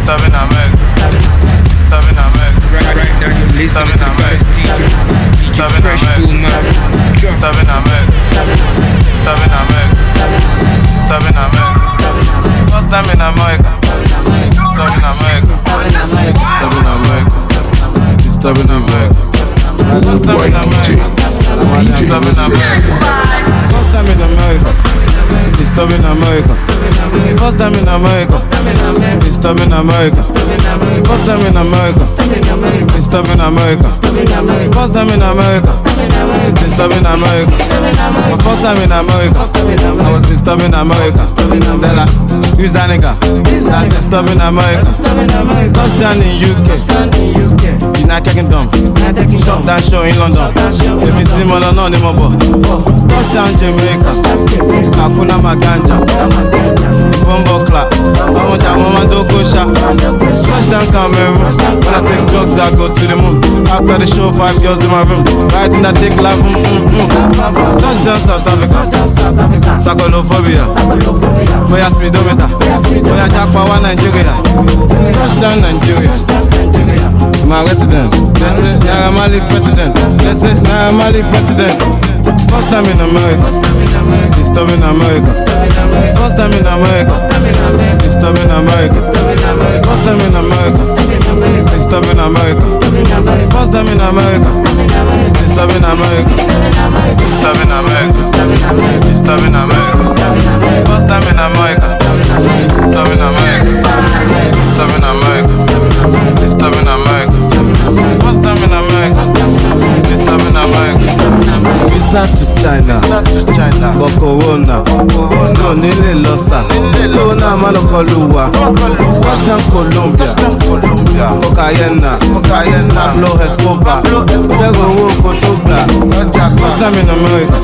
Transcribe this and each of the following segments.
Disturbing America. Disturbing America. Right down your list of the best DJ Fresh Cool man. Disturbing America. Disturbing America. Disturbing America. First time in America. Disturbing America. Disturbing America. Disturbing America. First time in America. Disturbing America. First time in America. Disturbing America. First time in America. Disturbing America. First time in America. Disturbing America. First time in America. Disturbing America. My first time in America, I was disturbing America. Then like, who's that nigga? That's disturbing America. Touchdown in UK, United Kingdom. Shop that show in London. Let me see more than anymore. Touchdown Jamaica, Hakuna Maganja, Bumbo Clap. I want that woman to go shop. Touchdown Cameroon. When I take drugs, I go to the moon. After the show, 5 girls in my room. Right in that take life, Touchdown South Africa, Sakolophobia, Boya speedometer, Boya Jackpower Nigeria. Touchdown Nigeria. My resident, that's it, Naira Marley president. That's it, Naira Marley president. First time in America, disturbing America. First time in America, disturbing America. First time in America, disturbing America. First time in America, disturbing America. Disturbing America, disturbing America. First time in America, disturbing America. Disturbing America, disturbing America. First time in America, disturbing America. Visa to China, but Corona. No, Nile Losa. Corona, Malokoluwa. Touchdown Colombia. Cocaine, Pablo Escobar. Tego Kotobla. First time in America,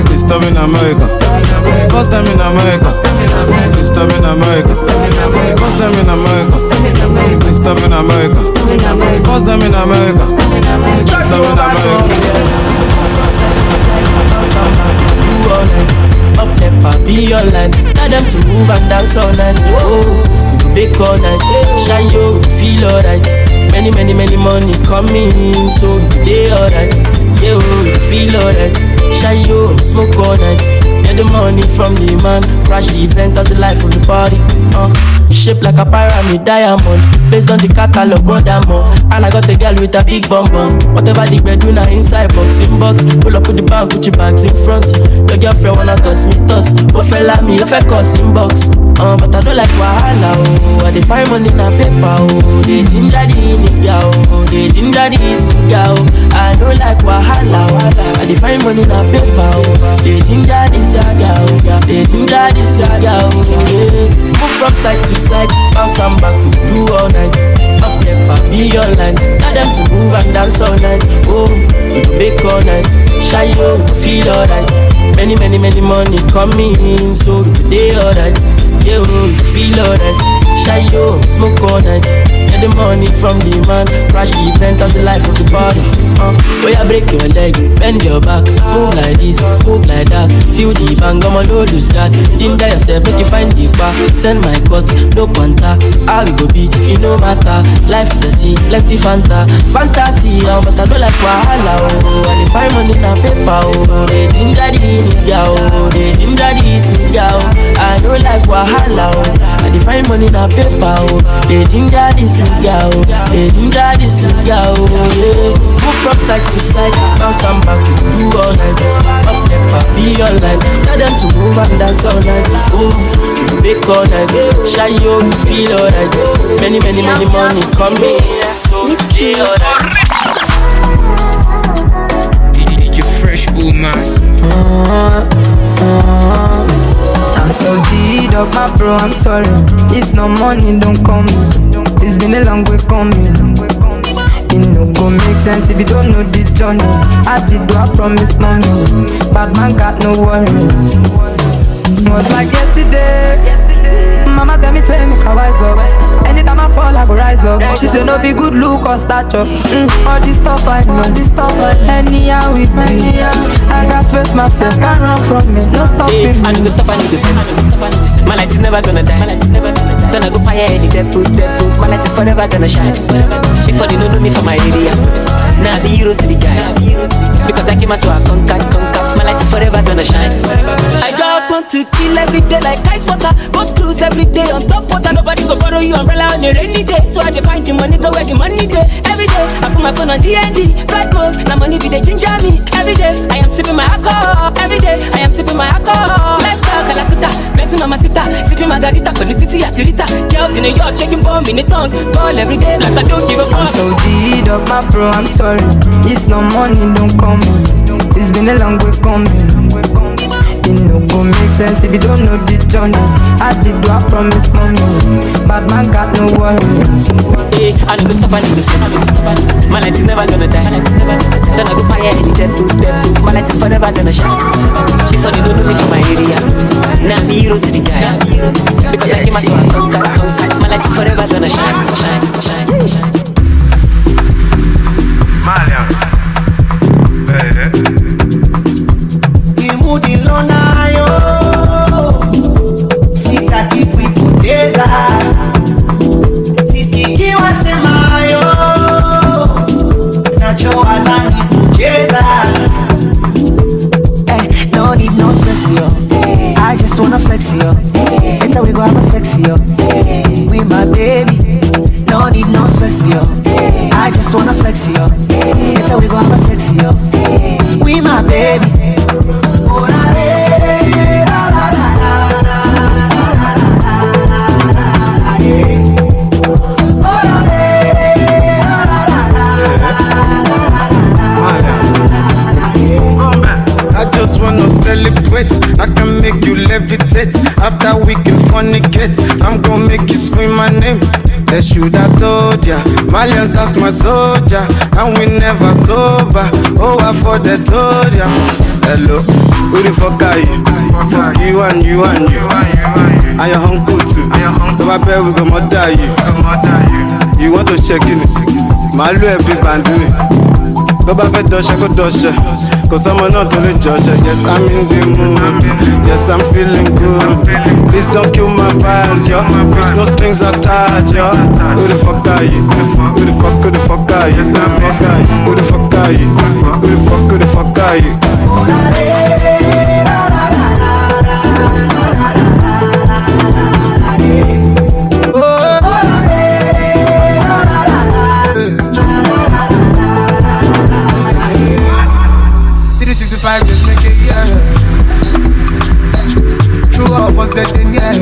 disturbing America. First time in America, disturbing America. First time in America, disturbing America. First time in America, disturbing America. Do all night, up never be online. Tell them to move and dance all night. Oh, we go bake all night. Shine yo, feel alright. Many money coming, so we day alright. Yeah, oh, we feel alright. Shine yo, smoke all night. Get the money from the man, crash the event as the life of the party. Shaped like a pyramid diamond, based on the catalog, brother more. And I got a girl with a big bum bum. Whatever the bedroom na inside box, in box. Pull up with the bank, put your bags in front. Your girlfriend wanna toss me toss. Oh fella me, if I cuss in box. But I don't like wahala, oh. I dey find money na paper, oh. They ginger the nigga, oh. They ginger this nigga, oh. I don't like wahala, oh. I dey find money na paper, oh. They ginger this nigga, oh. They ginger this nigga, oh. Yeah. Move from side to side, bounce and back to do all night. Up never be online. Tell them to move and dance all night. Oh, we go bake all night. Shy yo, feel alright. Many money coming, so we go day alright. Yeah, oh, feel alright. Shy yo, smoke all night. Get the money from the man, crash the event of the life of the party. Oh yeah, break your leg, bend your back, move like this, move like that. Feel the bang, I'm a no lose God. Ginger yourself, make you find the bar. Send my cut, no quanta. How we go be, it no matter. Life is a sea, plenty Fanta. Fantasy, but I don't like wahala, oh. I dey find money na paper, oh. They ginger the nigga, oh. They ginger this nigga, oh. I don't like wahala, oh. I dey find money na paper, oh. They ginger this nigga, oh. They ginger this nigga, oh. Yeah. Move from side to side, bounce and back, you do all night. Up never be online. Tell them to move and dance all night. Oh, you bake all night. Shy yo, feel alright. Many money coming, so feel alright. DJ Fresh Cool man. I'm so deed of my bro, I'm sorry. If no money, don't call me. It's been a long way coming. It no go make sense if you don't know the journey. I did do I promise mommy. Bad man got no worries. It was like yesterday. Mama tell me say make I wise up. Anytime I fall I go rise up. She say no be good look or stature. All this stuff I know. Anyhow with me. I got face my face, can't run from me. No stopping me. I need to stop, I need to set. My light is never gonna die. Then I go fire any devil. My light is forever gonna shine. Before they don't know me from my area, now I be hero to the guys. Because I came out so I conquered. My light is forever gonna shine. I just want to chill every day like ice water. Go cruise every day on top water. Nobody go borrow you umbrella on a rainy day. So I find the money, go where the money day. Every day I put my phone on DND. Flight mode, now money be the ginger me. Every day I am sipping my alcohol. Every day I am sipping my alcohol. Let's talk Calacuta, Benson Mamacita, sipping margarita, Colutiti Atirita. Girls in a yacht shaking bomb in the tongue. Call every day like I don't give a fuck. I'm so deed of my bro, I'm sorry. If no money don't come in. It's been a long way coming. It no go make sense if you don't know the journey. I did do I promise mommy. Bad man got no worries. Hey, I never stop, I never stop. My light is never gonna die. Then I go fire any devil. My light is forever gonna shine. Before they don't know me from my area, now I'm the hero to the guys. Because I came out to a conquer. My light is forever gonna shine. Malian. Kimudi lona yo, sitaki kuipoteza. Sisikiwa sema yo, nachowaza ni kucheza. No need no stress yo, I just wanna flex yo. Later we go have a sex yo, with my baby. No need no stress yo, I just wanna flex yo. Later we go have a sex yo, with my baby. I just wanna celebrate. I can make you levitate. After we can fornicate, I'm gonna make you scream my name. They should have told ya, Malians as my soldier, and we never sober. Oh, I for the told ya. Hello, who the fuck are you? Fuck you and you and you. And your uncle too. So I bet we gon' murder you. You want to check in it? Malu every bandini. Go back and touch, go touch. Cause I'm not only judge. Yes, I'm in the mood. Yes, I'm feeling good. Please don't kill my vibes, yo. Bitch, no strings attached, yo. Who the fuck are you? Who the fuck are you? Who the fuck are you? Who the fuck are you? Just make it, yeah. True love was dead then, yeah.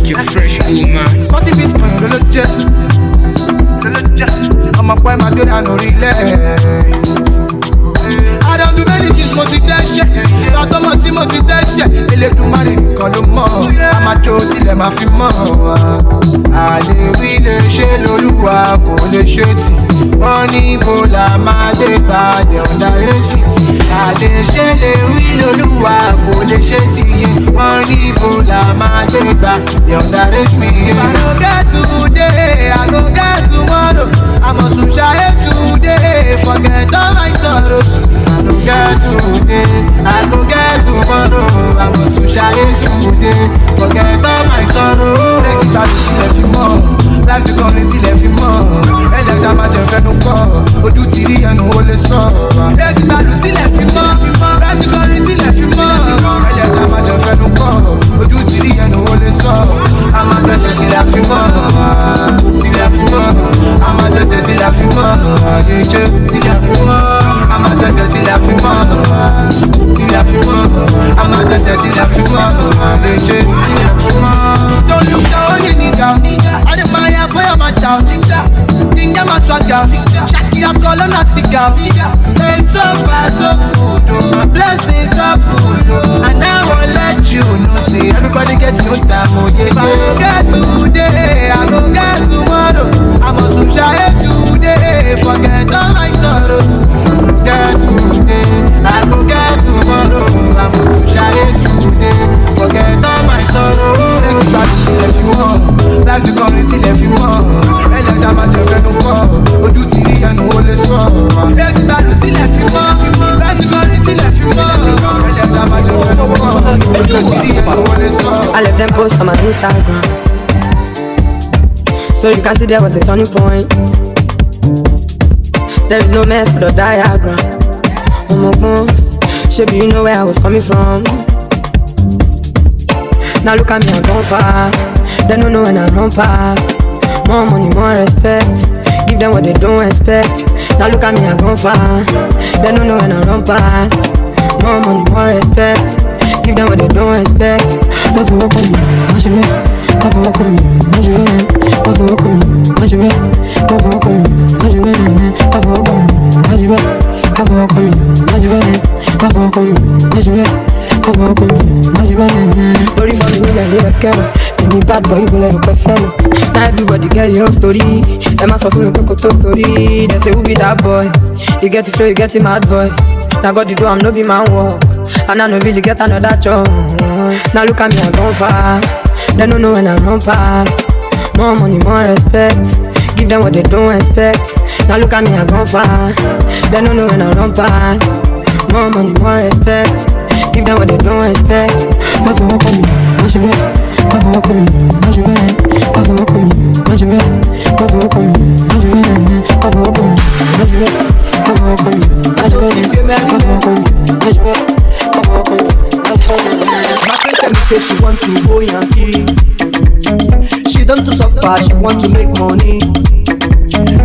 You're fresh, woman. 40 Bitcoin, the jet. I'm a boy, my dude, I no relate. I don't do many things, motivation. But I'm a team motivation. Ele do money, call no more. I'm a joke till I'm a few more. I live le ṣe lolúwa kò lè ṣe tì. Wọ́n ní ibo la máa dé bá dé ọ̀dàrẹ́sì. Àlè ṣe lè wí lolúwa kò lè ṣe tì. Wọ́n ní ibo la máa dé bá dé ọ̀dàrẹ́sì. If I no get today, I go get tomorrow. I must shine today, forget all my sorrow. If I no get today, I go get tomorrow. I must shine today, forget all my sorrow. Let's see tilẹ̀ fi mọ́, láti kọrin tilẹ̀ fi mọ́. Ẹlẹ́dàá máa jẹ fẹ́nu kọ́, ojú ti rí ẹnu ó lè sọ. Láti gbàdùn tilẹ̀ fi mọ́, láti kọrin tilẹ̀ fi mọ́. Ẹlẹ́dàá máa jẹ fẹ́nu kọ́, ojú ti rí ẹnu ó lè sọ. A máa gbẹ́sẹ̀ tilẹ̀ fi mọ́, tilẹ̀ fi mọ́. A máa gbẹ́sẹ̀ tilẹ̀ fi mọ́, àgéjẹ́ tilẹ̀ fi mọ́. A máa gbẹ́sẹ̀ tilẹ̀ fi mọ́, tilẹ̀ fi mọ́. A máa gbẹ́sẹ̀ tilẹ̀ fi mọ́, àgéjẹ́ tilẹ̀ fi mọ́. Don't look down, nigga. I admire for your matter. Ninja my swagger. Shakira call on a cigar. It's so far, so good. Oh. My blessings stop good. Oh. And I won't let you know. See, everybody gets no time. Oh, yeah. If I go get today, I go get tomorrow. I must shine today. Forget all my sorrow. If I go get today, I go get tomorrow. I must shine today. Forget all my sorrow. Let's go tilẹ̀ fi mọ́, láti kọrin tilẹ̀ fi mọ́. Ẹlẹ́dàá máa jẹ fẹ́nu kọ́, ojú ti rí ẹnu ó lè sọ. Let's go tilẹ̀ fi mọ́, láti kọrin tilẹ̀ fi mọ́. Ẹlẹ́dàá máa jẹ fẹ́nu kọ́, ojú ti rí ẹnu ó lè sọ. I left them post on my Instagram. So you can see there was a turning point. There is no method or diagram. Oh my God, maybe you know where I was coming from. Now look at me, I'm gone far. They don't know when I run past. More money, more respect. Give them what they don't expect. Now look at me, I'm gone far. They don't know when I run past. More money, more respect. Give them what they don't expect. Don't for walk on me, I should be. Don't for walk on me, I should be. Don't for walk on me, I should be. Don't for walk on me, I should be. Don't for walk on me, I should be. Don't for walk on me, I should be. Don't for walk on me, I should be. Don't for walk on me, I should be. Body for me, like a camera. Any bad boy, you let me fellow. Now everybody get your story. Emma suffer me coco totori. They say who be that boy? You get the flow, you get the mad voice. Now God you do, I'm no be man walk. And I no really get another choice. Now look at me, I'm gone far. They don't know when I run past. More money, more respect. Give them what they don't expect. Now look at me, I'm gone far. They don't know when I run past. More money, more respect. Give them what they don't expect. Don't for walk on me, I should be. Don't for walk on me, I should be. Don't for walk on me, I should be. Don't for walk on me, I should be. Don't for walk on me, I should be. Don't for walk on me, I should be. Don't for walk on me, I should be. Don't for walk on me, I should be. My friend tell me say she want to go Yankee. She done to suffer, she want to make money.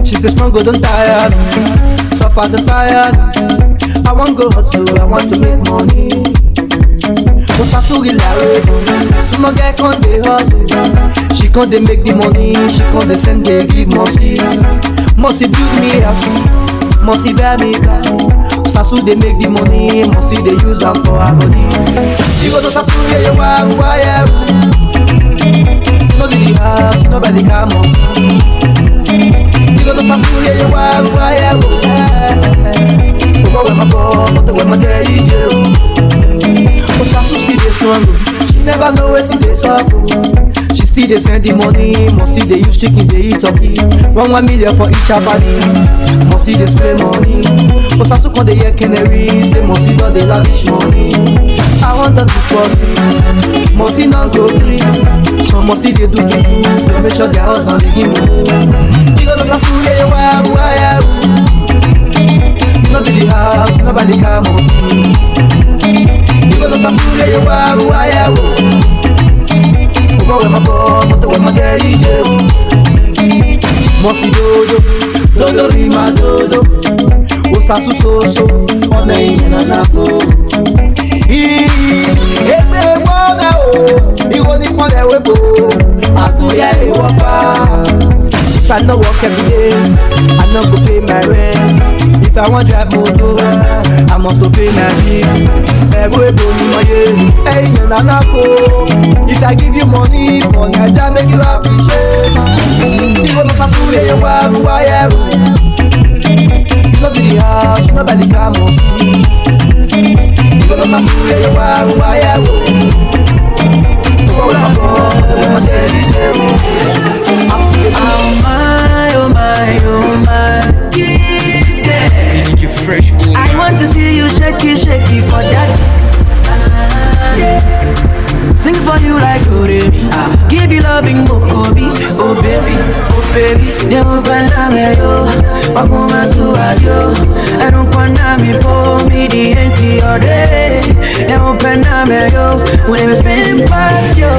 She say strong, go don't tire. Suffer the tire. I want go hustle, I want to make money. But Sasu Gilare, small girl can't dey hustle. She can't dey make the money, she can't dey send the give Mossy. Mossy build me up, Mossy bear me back. Sasu dey make the money, Mossy dey use am for her body. You go to Sasu, yeah, you why, yeah. You know be the house, you know be the car, Mossy. You go to Sasu, yeah, you why, yeah. Where my ball, not where my day, but Sasu still dey strong. She never know wetin dey sup. She still dey send the money. Mossy dey use chicken, dey eat turkey. 1 million for each body. Mossy dey spray money. But Sasu come dey hear canary. Say Mossy don dey lavish money. I want her to pursue. Mossy no go gree. So Mossy dey do juju to make sure their husband begin move. You go to Sasu, yeah, why. No be the house, nobody can Mossy. You go to Sasu, yeah, you why. Go where my ball, not where my daddy do. Mossy dodo be my dodo. O Sasu so, on the in and a go. Egbe wona o, iwo ni kwa lewe bo. Agoya e wapa. If I no work every day, I no go pay my rent. If I want drive motor, I must to pay my bills. Hey, if I give you money for Naija, make you appreciate. You go to Sasu, yeah, why. You no be the house, you no be the car, Mossy. You go to Sasu, yeah, why. Oh my. Fresh. I want to see you shaky for that. Sing for you like Oremi. Give you loving Bokobi. Oh baby. They open up yo. Wakuma suadio. I don't wanna me for me the empty all day. They open up yo. When they feeling bad yo.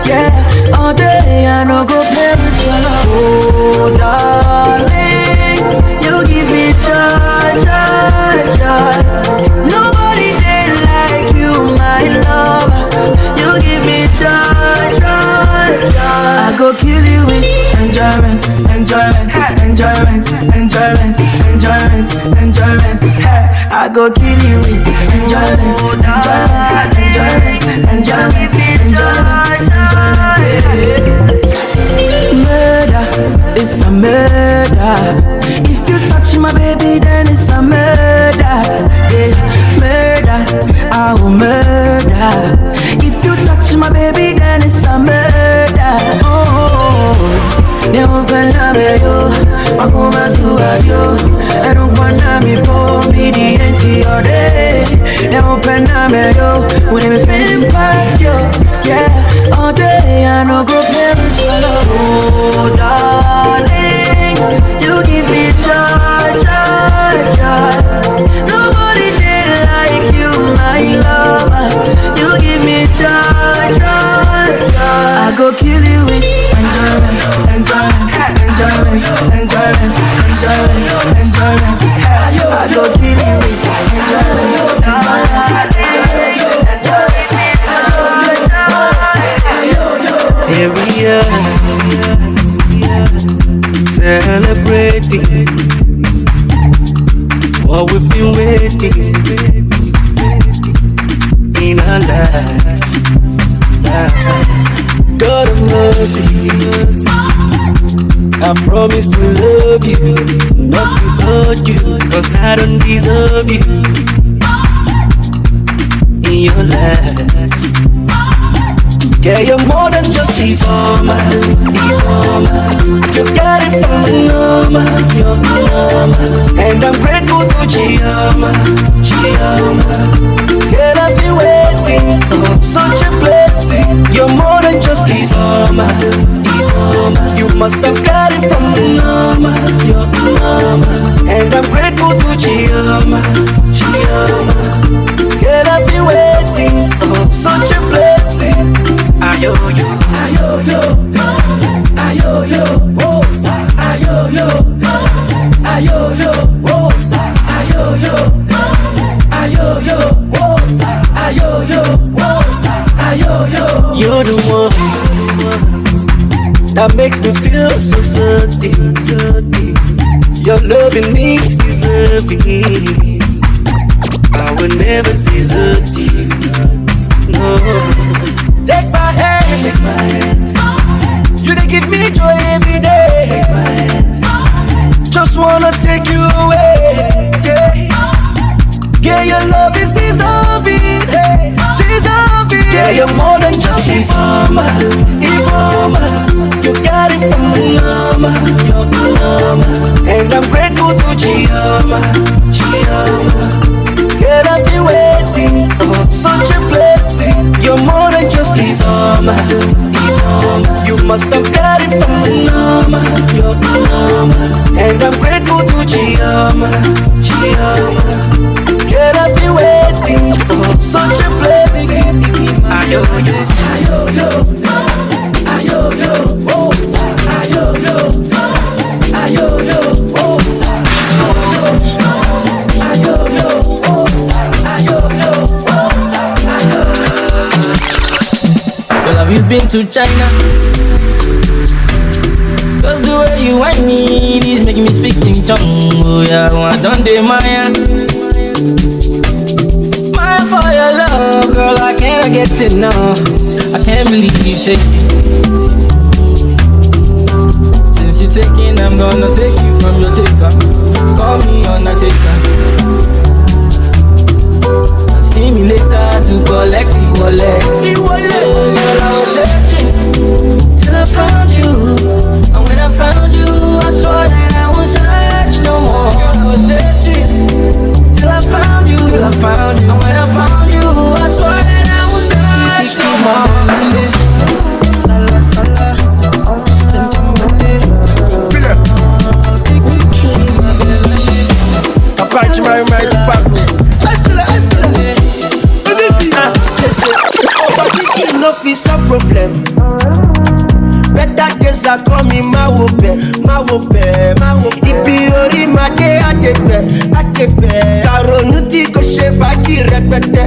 Yeah, all day I no go play with you. Oh darling, you give me joy. Nobody did like you, my love. You give me joy. I go kill you with enjoyment. Hey, I go kill you with enjoyment. Murder, it's a murder. If you touch my baby, then it's a murder. Yeah, murder, I will murder. If you touch my baby, then it's a murder. Oh, they will pename yo, makuma suadio. Eru panami po, mi dienti ode. Never pename yo, when me feeling bad yo. Yeah, all day I no go play with your love. Oh darling, you give me joy, joy, joy. Nobody did like you, my lover. You give me joy, joy, joy. I go kill you with enjoyment, enjoyment, enjoyment, enjoyment, enjoyment, enjoyment. I go kill you with enjoyment, enjoyment, enjoyment. Every year, celebrating what we've been waiting in our lives. God of mercy, I promise to love you, not to hurt you, 'cause I don't deserve you in your life. Yeah, you're more than just informer. You got it from the normal, you're normal. And I'm grateful to Chioma. Girl, I've been waiting for such a blessing. You're more than just informer. You must have got it from the normal, you're normal. And I'm grateful to Chioma. Girl, I've been waiting for such a blessing. Ayo-yo, ayo-yo, ayo-yo, woza, ayo-yo, ayo-yo, woza, ayo-yo, ayo-yo, woza, ayo-yo, woza, ayo-yo. You're the one that makes me feel so certain. Your loving needs deserving. I will never desert you. No. Take my hand. You they give me joy every day. Take my hand. Just wanna take you away. Yeah, your love is deserving. Deserving. Yeah, you're more than just informer. You got it from the normal. You're normal. And I'm grateful to Chioma. Girl, I've been waiting for such a blessing. You're more than just informer. You must have got it from the normal. You're normal. And I'm grateful to Chioma. Girl, I've been waiting for such a blessing. Ayo-yo, ayo-yo, ayo-yo, woza, ayo-yo, ayo-yo, woza, ayo-yo, woza, ayo-yo, woza, Girl, have you been to China? 'Cause the way you want me is making me speak in tongue. Oh yeah, I done the Maya. Maya for your love, girl, I can't get enough. I can't believe you take it. Since you're taking, I'm gonna take you from your taker. Call me Undertaker. See me later to collect the wallet. Girl, I was searching till I found you. And when I found you, I swore that I won't search no more. Girl, I was searching till I found you. And when I found you, I swore that I won't search no more. Sala, sala. No fit some problem. Better days are coming, ma wo be. Ibi ori ma de adepe. Karonu ti ko ṣe fàájì rẹpẹtẹ.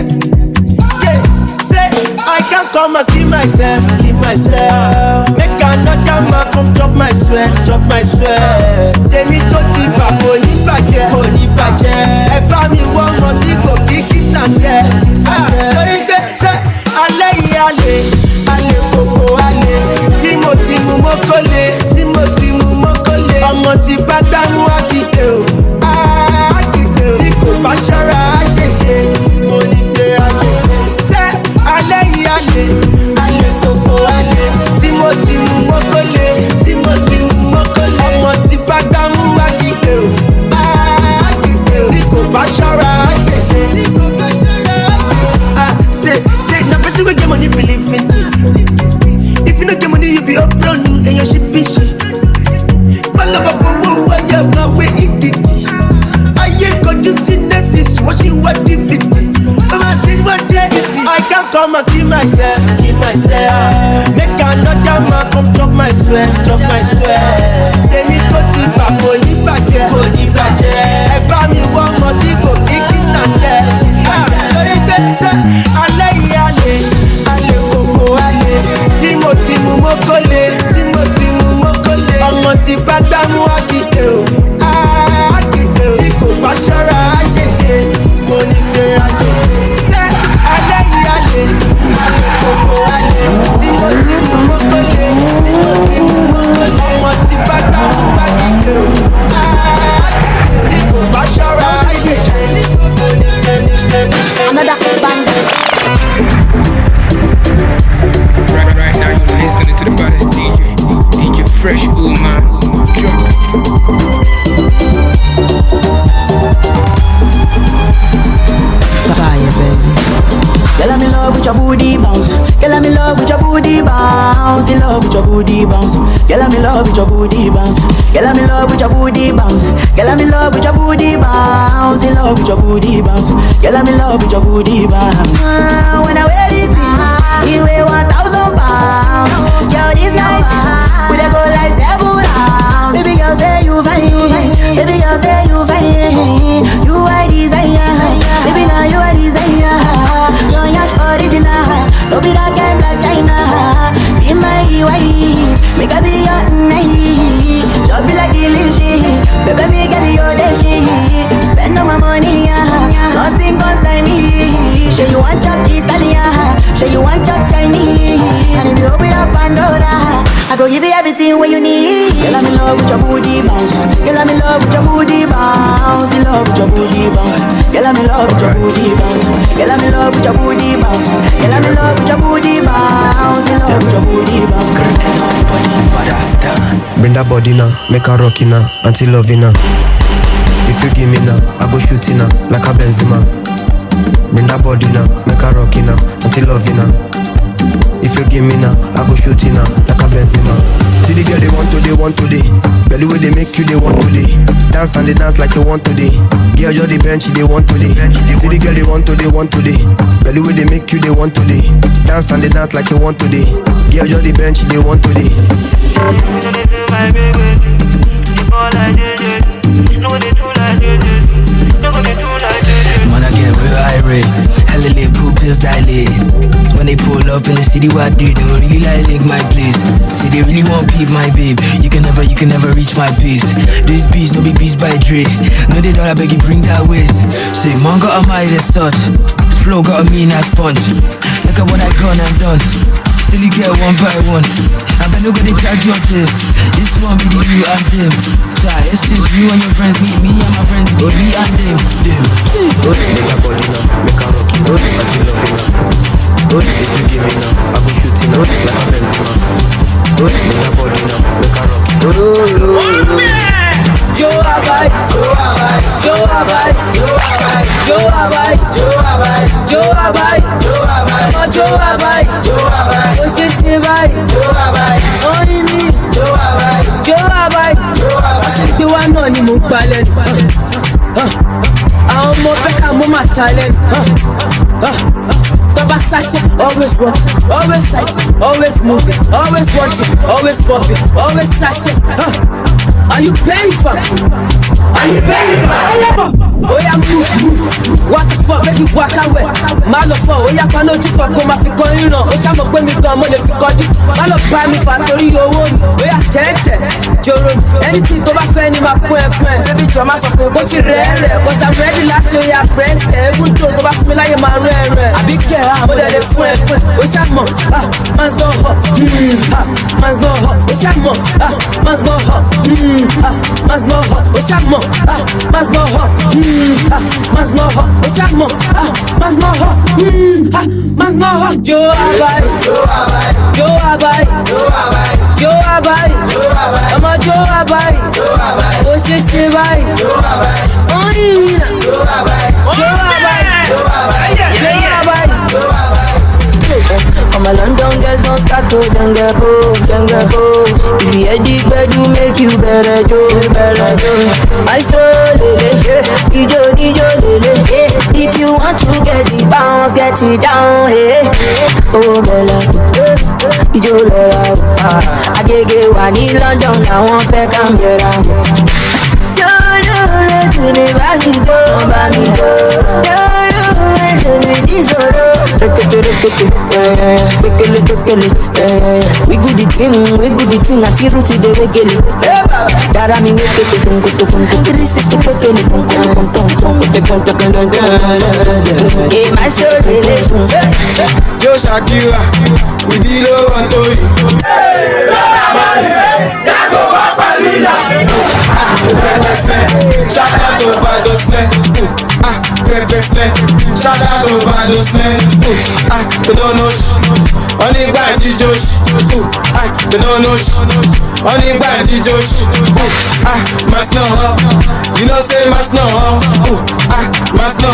Yeah, say I can't come and keep myself. Make another man come chop my sweat. Tèmi tó ti bà kò ní bàjẹ́. Ẹ bá mi wọ́n mọ tí kò kí sàǹdẹ̀. Lórí pé ṣé alẹ́ yìí alẹ́ kòkó alẹ́. Tí mo ti mú mọ́kànlé. Ọmọ ti bá gbámú àkìtè o. Tí kò bá ṣọ́ra á ṣèṣe. Mo ní pé a ṣe. Ṣé alẹ́ yìí alẹ́ kòkó alẹ́. Tí mo ti mú mọ́kànlé. ti bá gbámú àkìkè o, àkìkè o. Tí kò bá ṣọ́ra á ṣèṣe, mo ní pé a ṣe. Ṣé alẹ́ yìí á lè, alẹ́ kòkó á lè. Tí mo ti mú mọ́tò lé, tí mo ti mú mọ́tò lé. Ọmọ ti bá gbámú àkìkè o, tí kò bá ṣọ́ra á ṣèṣe. Another band. Right now you're listening to the baddest DJ Fresh Woman. Drop it. Fire, baby. Girl, I'm in love with your booty bounce. Girl, I'm in love with your booty bounce. In love with your booty bounce. Girl, I'm in love with your booty bounce. Girl, I'm in love with your booty bounce. Girl, I'm in love with your booty bounce. In love with your booty bounce. Girl, I'm in love with your booty bounce. When I wear it, you weigh 1,000 pounds. Girl, this night we dey go like 7 rounds. Baby girl, say you fine. Baby girl, say you fine. You are desire. Baby, now you are desire. Your yash original. Don't be that kind like China. Be my wife. Make a be your night. Just be like illusion. Baby, me get your dashi. Spend all my money. Nothing concern me. Say you want chop Italian. Say you want chop Chinese. And if you open up Pandora, I go give you everything what you need. Girl, I'm in love with your booty bounce. Girl, I'm in love with your booty bounce. In love with your booty bounce. Girl, I'm in love with your booty bounce. Girl, I'm in love with your booty bounce. Girl, I'm in love with your booty bounce. In love with your booty bounce. Bring that body now, make her rock now, until loving her. If you give me now, I go shoot now, like a Benzema. Bring that body now, make her rock now, until loving her. If you give me now, I go shoot now, like a Benzema. See the girl they want today. Belly way they make you they want today. Dance and they dance like you want today. Girl you're the bench they want today. See the girl they want today. Belly way they make you they want today. Dance and they dance like you want today. Girl you're the bench they want today. Man, I get real irate. Hella lit, pool pills dilate. When they pull up in the city, what do? They don't really like lick my place. Say they really want peep my babe. You can never reach my pace. This beast, no big beast by Dre. No, they don't, I beg you bring that waist. Say, man got a Midas touch. Flow got a mean ass punch. Look at what I gone and done. Still you get one by one. I bet no gonna crack your chest. This one be the you and them. Sorry, it's just you and your friends. Meet me and my friends. Be me and them. Make her body now, make her rock it, until loving her. If you give me now, I go shoot it now, like a Benzema. Make her body now, make her rock it. Joe Abai, Joe Abai, Joe Abai, Joe Abai, Joe Abai, Joe Abai, Joe Abai, Joe Abai, Joe Abai, Joe Abai, Joe Abai, only me, Joe Abai, Joe Abai, Joe Abai. The one on the move ballet. I'm more better, more my talent. Always watching, always sighting, always moving, always watching, always popping, always sashing. Are you paying for? Are you paying for? Oh yeah, move. What the fuck, make you walk away. Malo for, oh yeah, I know you talk, come fi call you know. Oh yeah, I'm going to come on, fi call you. Malo buy me factory, oh yeah, tete, Joro. Anything to my friend, my friend. Baby, drama something, but you rare. Cause I'm ready, like you, yeah, press. Everyone talk about me like my rare. I be care, I'm with the friend. Oh yeah, man's no hot. Man's no hot. Oh yeah, man's no hot. Man's no hot, what's up, man? Man's no hot, man's no hot, what's up, man? Man's no hot, man's no hot. Joe Abai, Joe Abai, Joe Abai, Joe Abai, I'm a Joe Abai, what's your shivai? Joe Abai, only me, Joe Abai, Joe Abai, Joe Abai. All my London girls don't start to dengue po. If you head it bad, you make you better, Joe. I stroll, dijo, lele. If you want to get it bounce, get it down, hey. Oh, Bella, dijo, Lela. Agege wa ní London, làwọn fẹ́ Canberra. To the body go, We good the thing, I feel rooted the reggae. That I mean, we get the tongue, 360 pekele, yeah, my show, Yo Shakira, we deal on to you. Shout out to Bado Snake. Pepe Snake. Shout out to Bado Snake. They don't know only Banji Josh. They don't know only Banji Josh. Mas no you know say mas no mas no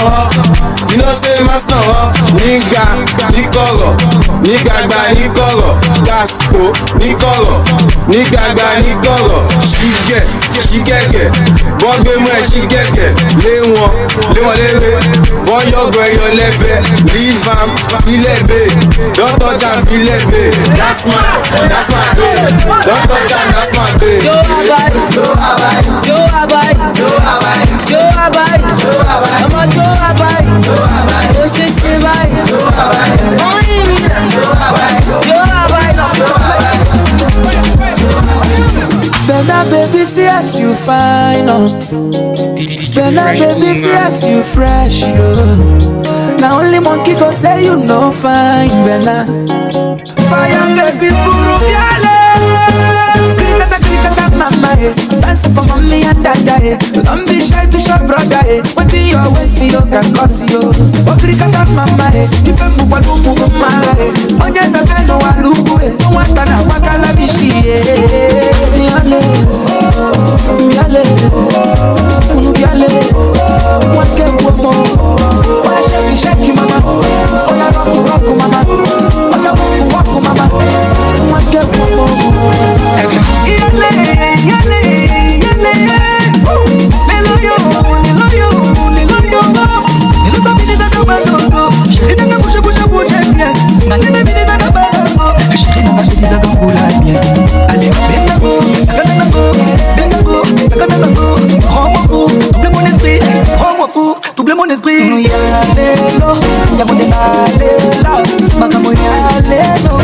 you know say mas no Nigga, Nikoro, Nigga, Nikoro, Gaspo, Nikoro, Nigga, Nikoro, she get, bon be moi, she get, lay one, bon yo go your lebe, leave am, feel ebe, don't touch am, feel ebe, that's my day, don't touch am, that's my day. Joe Abai, I'm a Joe Abai, oh c'est bye, oh Imina, Joe Abai, Bella baby, see as you fine, oh. Bella baby, see as you fresh, yo. Now only monkey go say you no fine, Bella. Fire baby, puru biale. Krikata, mama, eh. Dance for mommy and dada, eh. Don't be shy to show brother, eh. What in your waist, you can cause you. Oh, krikata, mama, eh. If I'm mama, eh. Onye sabe no aluku, eh. No one can wakala bishi, eh. Miale, unu biale, wake womo, oya shake mama, oya rock mama, oya walk mama, wake womo. Yale, lelo yo, lelo tabini da kabalogo, shiri na busha bien, na nene bini da kabalogo, shiri na busha da bien. Allez, rends-moi fou, double mon esprit. Yalelo, yamone balela, makamo yalelo.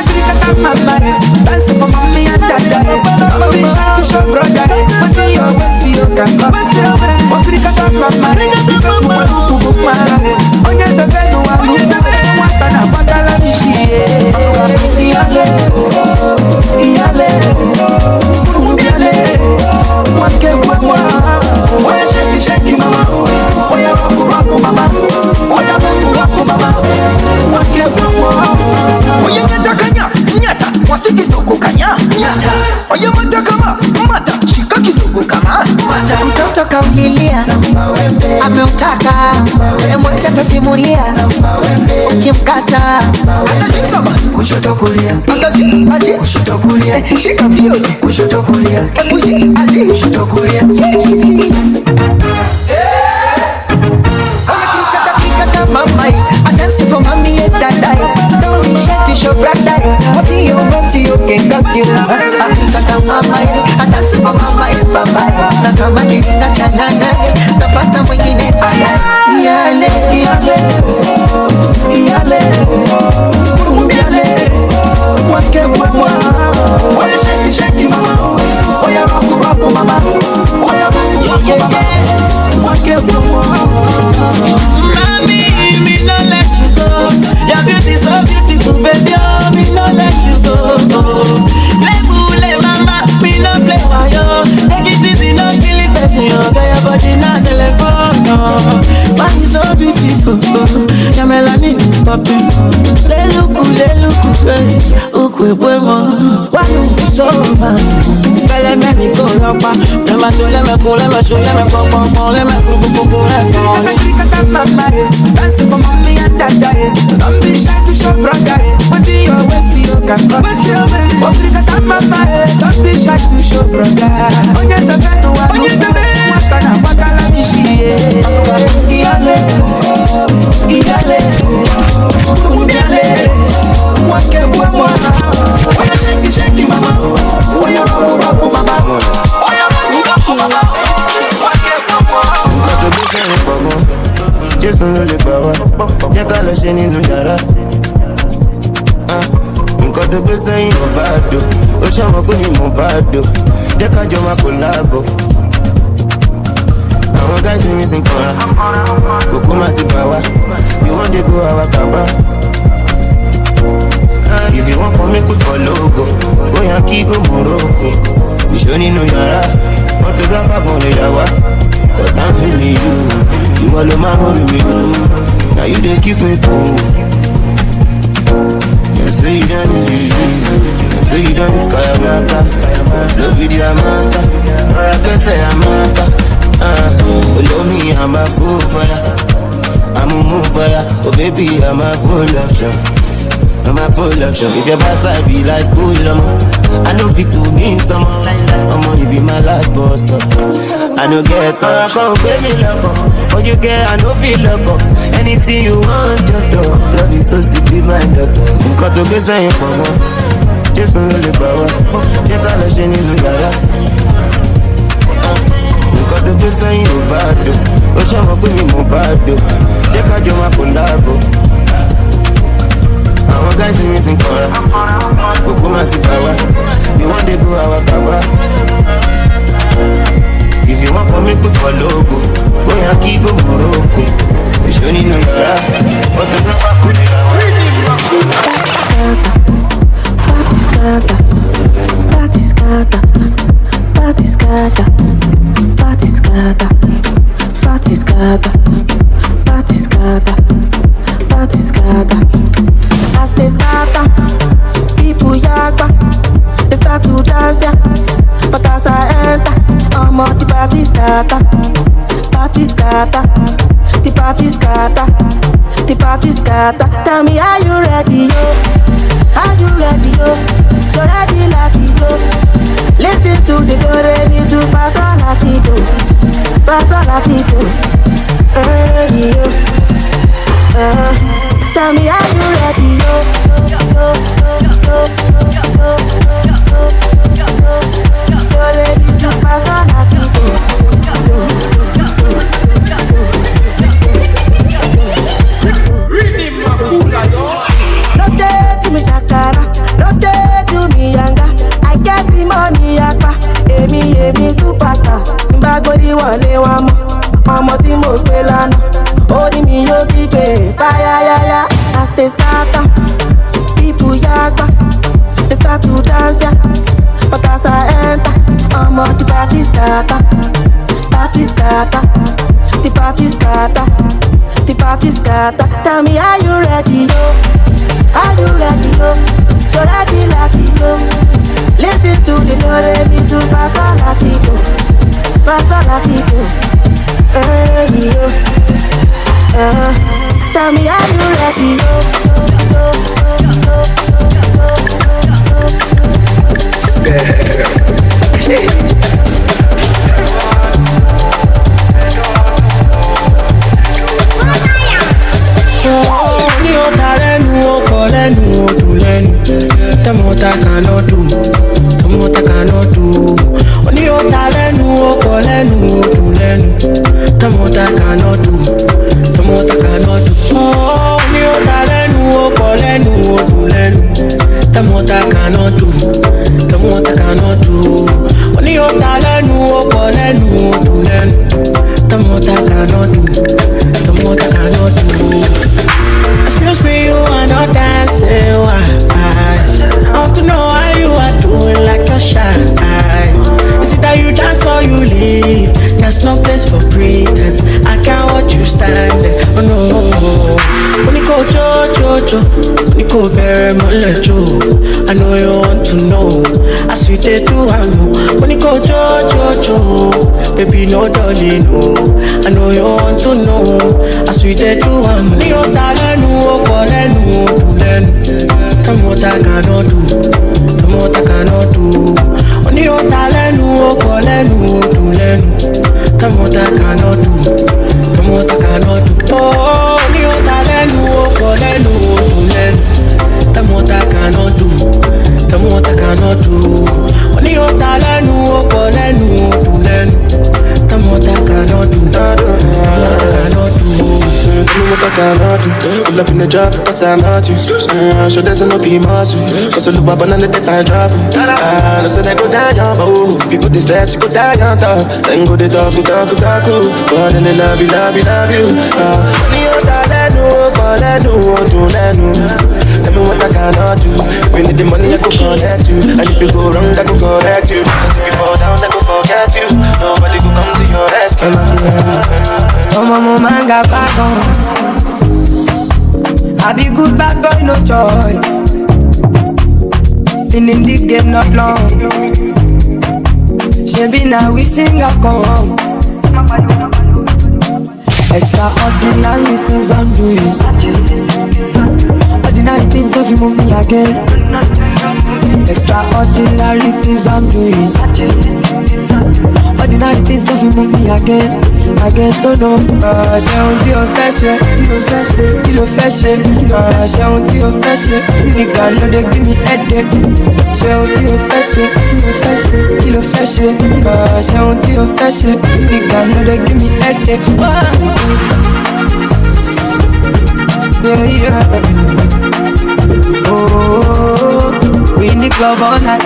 Krikata, mama, dance for mommy and dada. Don't be shy to show brother, but in your waist you can cause you. Oh, krikata, mama, onye sabe no alu, watana wakala bishi. Yale, wake womo, oya shake mama, oya rock mama, oya rock mama, wake womo. Oya nyata, wasi kidogo kanya, nyata. Oya mata, shika kidogo kama, mata. Mtoto kaulilia, ameutaka, emweteta simulia, ukimkata Atashika kushoto kulia, asaji kushoto kulia, shika vyote kushoto kulia, epushi aji kushoto kulia. Krikata, mama, I dance for mommy and dada. Don't be shy to show brother. What in your waist you can cause you. Krikata, mama, I dance for mama and papa. Na kama kilinga chanana, tapata mwingine ala. Yale, wake womo, oya shake mama, oya rock mama, oya rock mama, wake womo. Mommy, me no let you go. Your beauty so beautiful, baby. Oh, me no let you go. Play mama, me no play wayo. Take it easy, no kill it, person. You got your body na telephone. No, man you so beautiful. Your melanin is popping. Le look, ukwe bueno. Why you so fine? Let me go ropa. Let me go, let me show, let me pop, let me go. Krikata, mama, dance for mommy and dada. Don't be shy to show brother. What in your waist you can cause you. Oh, krikata, mama, don't be shy to show brother. Onye sabe no alu, wakala bishi. Yale, unubiale, wake womo. Oya shake mama, oya rock mama, oya rock mama, wake womo. Jésù ló lè gbà wá. Jẹ́ ká lọ ṣe nínú yàrá. Nǹkan tó gbé sẹ́yìn ò bá dò. Ó ṣàmọ̀ pé mi mò bá dò. Jẹ́ ká jọ máa collabo. Àwọn guys mi ti ń kanra. Kòkó máa ti bà wá. You wan dey go our baba. If you want come make we for logo, go Yankee, go Morocco. We show nínú yàrá. Photographer gon lè yà wá. Cause I'm feeling you. You all the man with me. Now you dey keep me cool. Them say you done need. Them say you done sky Amaka. Love with the Amaka. Or I can say Amaka. Follow me, I'm a fool for ya. I'm a move for ya. Oh baby, I'm a full option. I'm a full option. If your boss I be like school, I know fit to mean some. You be my last boss stop. I know get up. I can't pay me love up. What you get, I know feel love up. Anything you want, just do. Love you so sick, be my doctor. Got to be saying for one. Just on the power. Take all the shit in the yard. Got to be saying you bad. Oh, shall I put me more bad? Take out your map on labo. Our guys in missing color. Koko masi power. You want to go our power. If you want to make it for logo, go Yankee, go Morocco. You show me no yara. But the rapper could be As they start, people yaga, they start to dance, yeah. But as I enter, I'm on the party scatter, the party scatter. Tell me, are you ready, yo? Are you ready, yo? So ready, latido. Listen to the do-re-mi do pasa latido. Hey, yo. Tell me, are you ready, yo? Do-re-mi do pasa latido. No take to me shakara, no take to me yanga. I get the money yapa, emi superstar. Simba godi wale wamo, ọmọ tí mo gbé lánàá. Orí mi yóò gbígbé, fáyáyáyá. As they start, people yaga, they start to dance, yeah. But as I enter, ọmọ the party scatter. The party scatter. Tell me, are you ready, yo? Are you ready, yo? So ready, latido. Listen to the do-re-mi do pasa latido. Hey, yo. Tell me, are you ready, Ní ọ̀tá lẹ́nu ọkọ̀ lẹ́nu odò lẹ́nu. Tẹ́mọ̀tá cannot do. Ní ọ̀tá lẹ́nu ọkọ̀ lẹ́nu odò lẹ́nu. Tẹ́mọ̀tá cannot do. Ní ọ̀tá lẹ́nu ọkọ̀ lẹ́nu odò lẹ́nu. Tẹ́mọ̀tá cannot do. Ní ọ̀tá lẹ́nu ọkọ̀ lẹ́nu odò lẹ́nu. Tẹ́mọ̀tá cannot do. Excuse me, you are not dancing. Why? I want to know how you are doing like you're shy. Is it that you dance or you leave? There's no place for pretense. I can't watch you stand. Oh no. When you go jo, when you go very much, I know you want to know. I sweet it to when you go jo, baby no darling, no. I know you want to know. I sweet it to when you talenu oko lenu. Tell me what I cannot do. When you talenu oko lenu. Tell me what I cannot do. Oh, when you talenu oko lenu. Tell me what I cannot do. When you talenu oko lenu. Tell me what I cannot do. cannot do. Pull up in the drop, cause I'm out you. Sure there's no be muscle. Cause I look up and they find trouble. No say they go down, but if you put the stress, you go down on top. Then go the talk. But then they love you. Money on that, tell me what I cannot do. If you need the money, I go connect you. And if you go wrong, I go correct you. Cause if you fall down, I go forget you. Nobody go come to your rescue. Oh, my man got back on. I be good bad boy, no choice. Been in the game not long. She be now we sing a come. Extraordinary things I'm doing. Ordinary things don't move me again. Extraordinary things I'm doing. Ordinary things don't move me again. Don't know. Ṣé ohun tí o fẹ́ ṣe? Kí ló fẹ́ ṣe? Ṣé ohun tí o fẹ́ ṣe? Nìkan ló dé give me headache. Ṣé ohun tí o fẹ́ ṣe? Kí ló fẹ́ ṣe? Ṣé ohun tí o fẹ́ ṣe? Nìkan ló dé give me headache. Yeah. Oh, we in the club all night.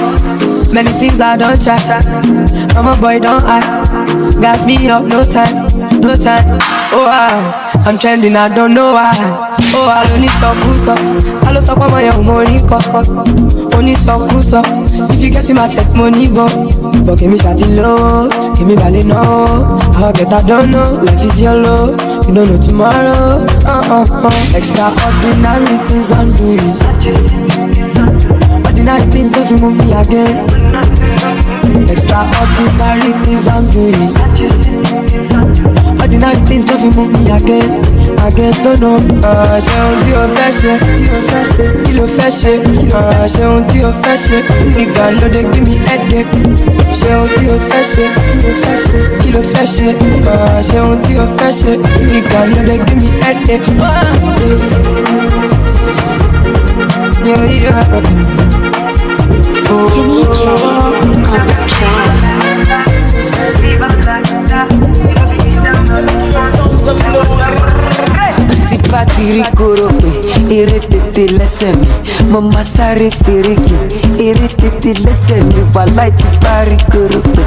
Many things I don't try. I'm a boy, don't I? Gas me up, no time. Oh, I'm trending, I don't know why. Oh, I don't need some push up. I don't stop on my own money, only some push up. If you get in my check money, but give me shawty low, give me ballet no. I'll get I don't know, life is yellow. You don't know tomorrow. Extraordinary things I'm doing. Ordinary things don't move me again. Extraordinary things I'm doing. Ordinary things don't move me again. Don't know. Ṣé ohun tí o fẹ́ ṣe? Kí ló fẹ́ ṣe? Ṣé ohun tí o fẹ́ ṣe? Nìkan ló dé give me headache. Ṣé ohun tí o fẹ́ ṣe? Kí ló fẹ́ ṣe? Ṣé ohun tí o fẹ́ ṣe? Nìkan ló dé give me headache. Yeah. Timmy J on the track. Tipa tiri korope, ere tete lẹ́sẹ̀ mi. Mo ma sáré ferege, ere tete lẹ́sẹ̀ mi. Wàláì tipa rí korope,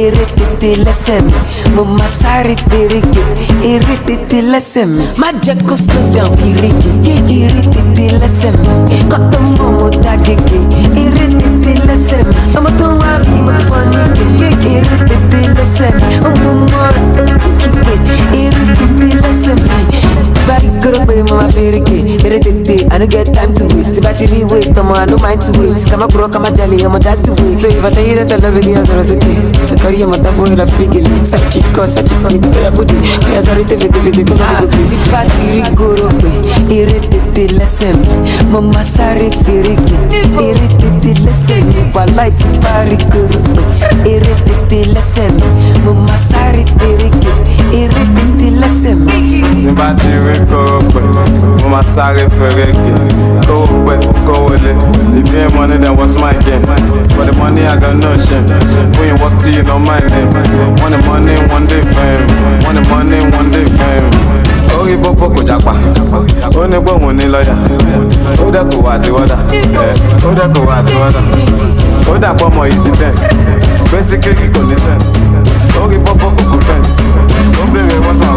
ere tete lẹ́sẹ̀ mi. Mo ma sáré ferege, ere tete lẹ́sẹ̀ mi. Má jẹ́ kó slow down ferege, ere tete lẹ́sẹ̀ mi. Kọ́tọ́ mọ́ mo dá gègé, ere tete lẹ́sẹ̀ mi. Ọmọ tó wá rí mo ti fọ́ ní gègé, ere tete lẹ́sẹ̀ mi. Ọmọ mọ́ ẹ̀ tó kíkè, ere tete lẹ́sẹ̀ mi. Body good up with my favorite kid. I don't get time to waste. If I TV waste, I no mind to wait. Come up, come a jolly, I'm that's the way. So if I tell you that I love you, I'm okay. The career, my time for you, I'm speaking. Such it cost, such it for me, I put it. I was already TV, come on. Tipati good up with irritated lesson. Mama sorry, Firiki. Irritated lesson. If I like to party good up, irritated lesson. Mama sorry, Firiki. Irritated lesson. Timbati korope, mo ma sáré ferege. Korope, korole. If you ain't money, then what's my game? For the money, I got no shame. When you walk to you, know my name. Want the money, one day fame. Want the money, one day fame. Orí popo kò japa, ó ní gbọ́ mo ní lọ́yà. Ó dẹ̀ kò wá ti wọ́dà, ó dẹ̀ kò wá ti wọ́dà. Ó dà pọ̀ mọ́ yìí ti dance, basically kò ní sense. Orí popo kò kò fence, ó bèrè what's my role.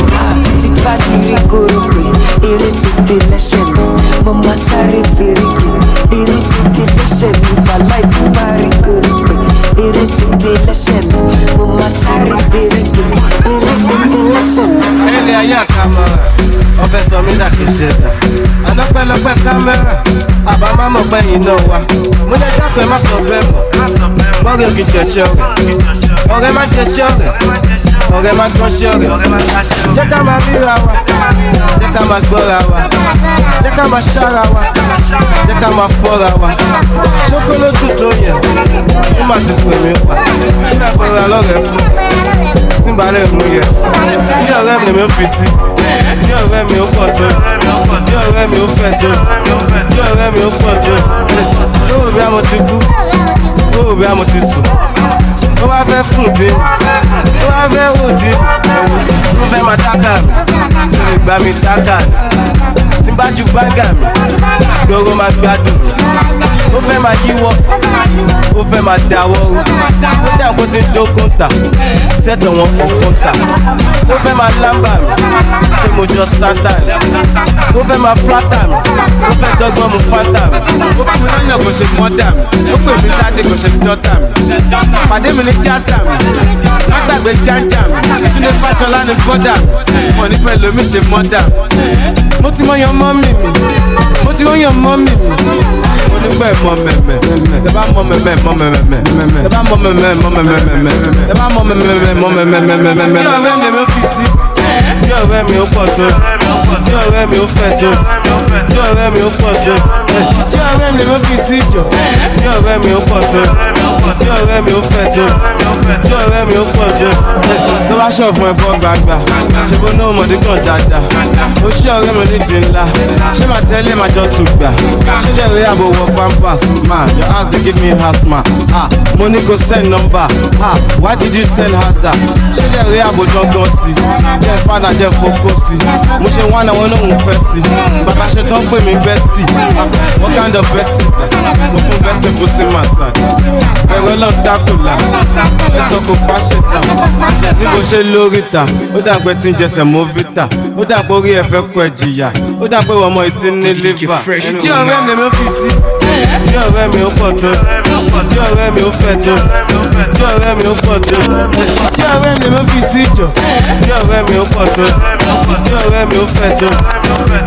Tipati rí korope, ere tètè lẹ́sẹ̀ mi. Mo ma sáré ferege, ere tètè lẹ́sẹ̀ mi. Wàláì tipa rí korope, ere tètè lẹ́sẹ̀ mi. Mo ma sáré ferege, ere tètè lẹ́sẹ̀ mi. Ilé ayé àkàmọ́ra, ọbẹ̀ sọ mí dàkí ṣe dà. Ànápẹ́lọpẹ́ kámẹ́rà, àbá má mọ̀ pé iná wa. Mo lè dákun ẹ má sọ bẹ́ẹ̀ mọ̀. Bọ́ọ̀rẹ́ òkè jẹ̀ṣẹ́ ọ̀rẹ́, ọ̀rẹ́ má jẹ̀ṣẹ́ ọ̀rẹ́, ọ̀rẹ́ má gbọ́nṣẹ́ ọ̀rẹ́. Jẹ́ ká máa ríra wa, jẹ́ ká máa gbọ́ra wa, jẹ́ ká máa ṣára wa, jẹ́ ká máa fọ́ra wa. Ṣókólótù tó yẹ, ó má ti pè mí pa. Kí náà bọ̀rọ̀ lọ́rẹ̀ fún tí n bá lè mú yẹ. Bí ọ̀rẹ́ mi ò fi sí, bí ọ̀rẹ́ mi ò pọ̀ tó, bí ọ̀rẹ́ mi ò fẹ́ tó, bí ọ̀rẹ́ mi ò pọ̀ tó. Lóòrò bí a mo ti kú, lóòrò bí a mo ti sùn. Ó wá fẹ́ fún dé, ó wá fẹ́ wò dé. Ó fẹ́ máa tákà mi, ó lè gbá mi tákà mi. tí n bá ju báńgà mi gbogbo máa gbádùn mi ó fẹ́ máa yíwọ́ ó fẹ́ máa dáwọ́ ó dà kó ti dó kóńtà sẹ́tọ̀ wọn kọ́ kóńtà ó fẹ́ máa lámbà mi ṣé mo jọ sátà ni ó fẹ́ máa flátà mi ó fẹ́ dọ́gbọ́n mu fátà mi ó fún mi lọ́yàn kò ṣe mọ́tà mi ó pè mí sáde kò ṣe dọ́tà mi pàdé mi ní gásà mi má gbàgbé gánjà mi Túndé Fáṣọlá ní bọ́dà mi wọ́n nífẹ̀ẹ́ lómi ṣe mọ́dà mi mo ti mọyàn mọ́mì mi mo ti mọyàn mọ́mì mi mo nígbà mọ mẹ́mẹ́ tẹ bá mọ mẹ́mẹ́ mọ mẹ́mẹ́ tẹ bá mọ mẹ́mẹ́ mọ mẹ́mẹ́ tẹ bá mọ mẹ́mẹ́ mọ mẹ́mẹ́ tí ọ̀rẹ́ mi ló fi sí tí ọ̀rẹ́ mi ó pọ̀ tó tí ọ̀rẹ́ mi ó fẹ̀ tó tí ọ̀rẹ́ mi ó pọ̀ tó tí ọ̀rẹ́ mi ló fi sí jọ tí ọ̀rẹ́ mi ó pọ̀ tó tí ọ̀rẹ́ mi ó fẹ̀ tó tí ọ̀rẹ́ mi ó pọ̀ tó tó bá ṣọ̀ fún ẹ̀fọ́ gbàgbà ṣe bó náà mọ̀dé kan dáadáa ó ṣe ọ̀rẹ́ mi nídìí ńlá ṣé màá tẹ́lẹ̀ máa jọ tún gbà ṣé jẹ́ ìwé àbò wọ pampers man your house dey give me asthma mo ní kò send number why did you send hazard ṣé jẹ́ ìwé àbò dọ́gbọ́n sí jẹ́ fada jẹ́ fokó sí mo ṣe wá náà wọn náà ń fẹ́ sí bàbá ṣe tán pè mí bestie what kind of bestie is that mo fún bestie kò sí massage ẹ̀rọ lọ́n dákòlá ẹ̀sọ́ kò fáṣetà níbo ṣe lórí ta ó dàgbẹ́ tí ń jẹsẹ̀ mọ́ vita ó dàgbẹ́ orí ẹ̀fẹ́ kọ ẹ̀ jìyà ó dàgbẹ́ ìwọ ọmọ ìtí ní liver tí ọ̀rẹ́ mi ló fi sí tí ọ̀rẹ́ mi ó pọ̀ tó tí ọ̀rẹ́ mi ó fẹ̀ tó tí ọ̀rẹ́ mi ó pọ̀ tó tí ọ̀rẹ́ mi ló fi sí jọ tí ọ̀rẹ́ mi ó pọ̀ tó tí ọ̀rẹ́ mi ó fẹ̀ tó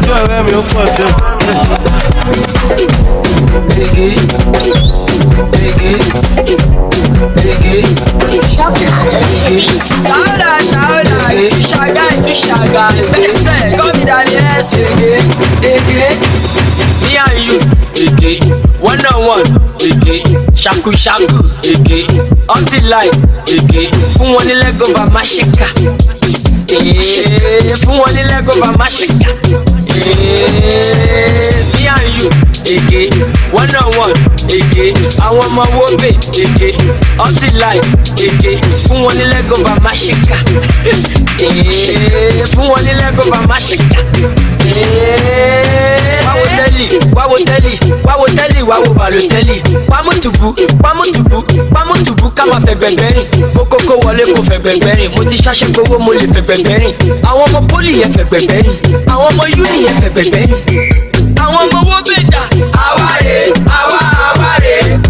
tí ọ̀rẹ́ mi ó pọ̀ tó. Best come me down here, me and you, one on one, shaku shaku, on the light, fún wọn ní leg over mashika, fún wọn ní leg over mashika, me and you, one on one, àwọn ọmọ wo bè, on the light, fún wọn ní leg over mashika, fún wọn ní leg over mashika. Wáwo Balotelli, pamọ́ ká máa fẹ́ gbẹ̀gbẹ̀rìn. Kókókó wọlé kò fẹ́ gbẹ̀gbẹ̀rìn. Mo ti ṣáṣẹ́ gbowó mo lè fẹ́ gbẹ̀gbẹ̀rìn. Àwọn ọmọ pólì yẹn fẹ́ gbẹ̀gbẹ̀rìn. Àwọn ọmọ yúnì yẹn fẹ́ gbẹ̀gbẹ̀rìn. Àwọn ọmọ owó bèdà. Àwárè,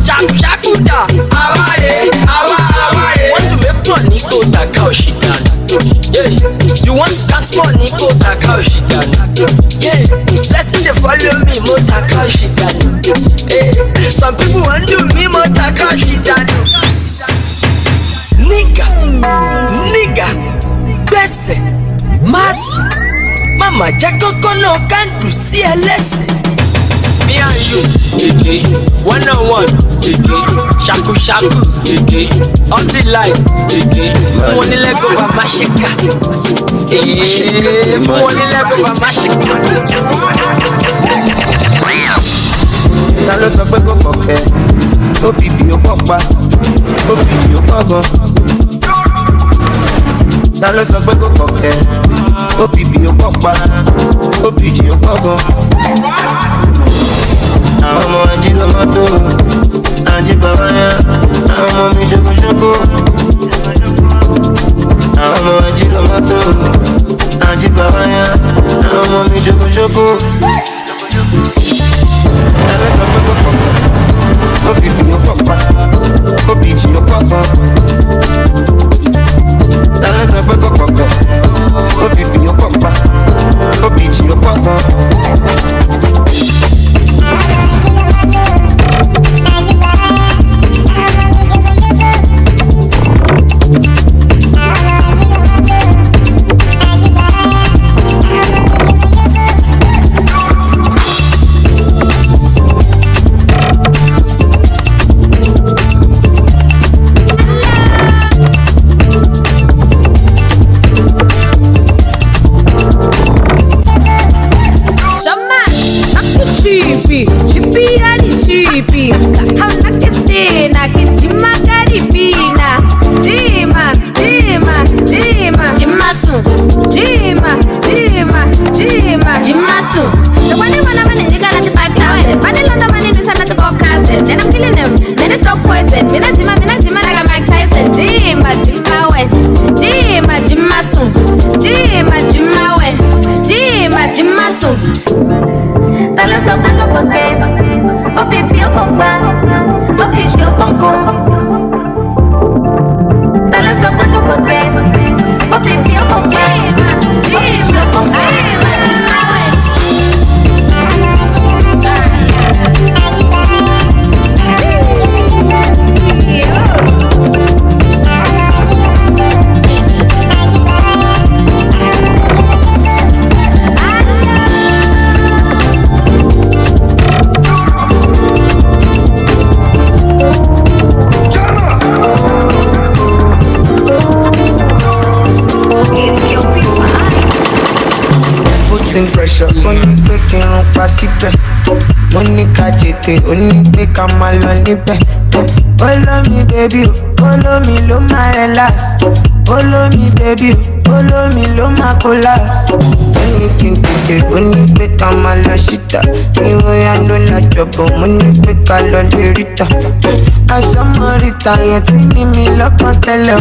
ṣàkúṣàkú dà. Àwárè. Wọ́n tún make money kó tàkà òṣì dànù. You want to dance money kó tàkà òṣì dànù. Blessing dey follow me mo tàkà òṣì dànù. Some people wan do me mo tàkà òṣì dànù. Nigga, gbẹ̀sẹ̀, máàsì, màmá jẹ́ kọ́kọ́ náà kándù sí ẹlẹ́sìn. Me and you, one on one, shaku shaku, on the light, fún wọn ní leg over mashika, fún wọn ní leg over mashika. Ta ló sọ pé kò kọ̀kẹ́? OPP ó pọ̀ pa, OPP ó pọ̀ gan. Ta ló sọ pé kò kọ̀kẹ́? OPP ó pọ̀ pa, OPP ó pọ̀ gan. Àwọn ọmọ ají ló máa tó, ají bàbá yẹn, àwọn ọmọ mi ṣokúṣokú. Àwọn ọmọ ají ló máa tó, ají bàbá yẹn, àwọn ọmọ mi ṣokúṣokú. Ẹ̀rẹ́ sọ pé kò pọ̀, OPP ó pọ̀ pa, OPG ó pọ̀ gan. Ẹ̀rẹ́ sọ pé kò pọ̀ pọ̀, OPP ó pọ̀ pa, OPG ó pọ̀ gan. pa síbẹ̀. Mo ní ká jètè, ó ní pé ká máa lọ níbẹ̀. Olómi bébí o, olómi ló máa relax. Olómi bébí o, olómi ló máa collapse. Ó ní kí n tètè, ó ní pé ká máa lọ síta. Ìròyìn ló lájọbọ̀, mo ní pé ká lọ lè ríta. Aṣọ́mọ́ríta yẹn ti ní mi lọ́kàn tẹ́lẹ̀ o.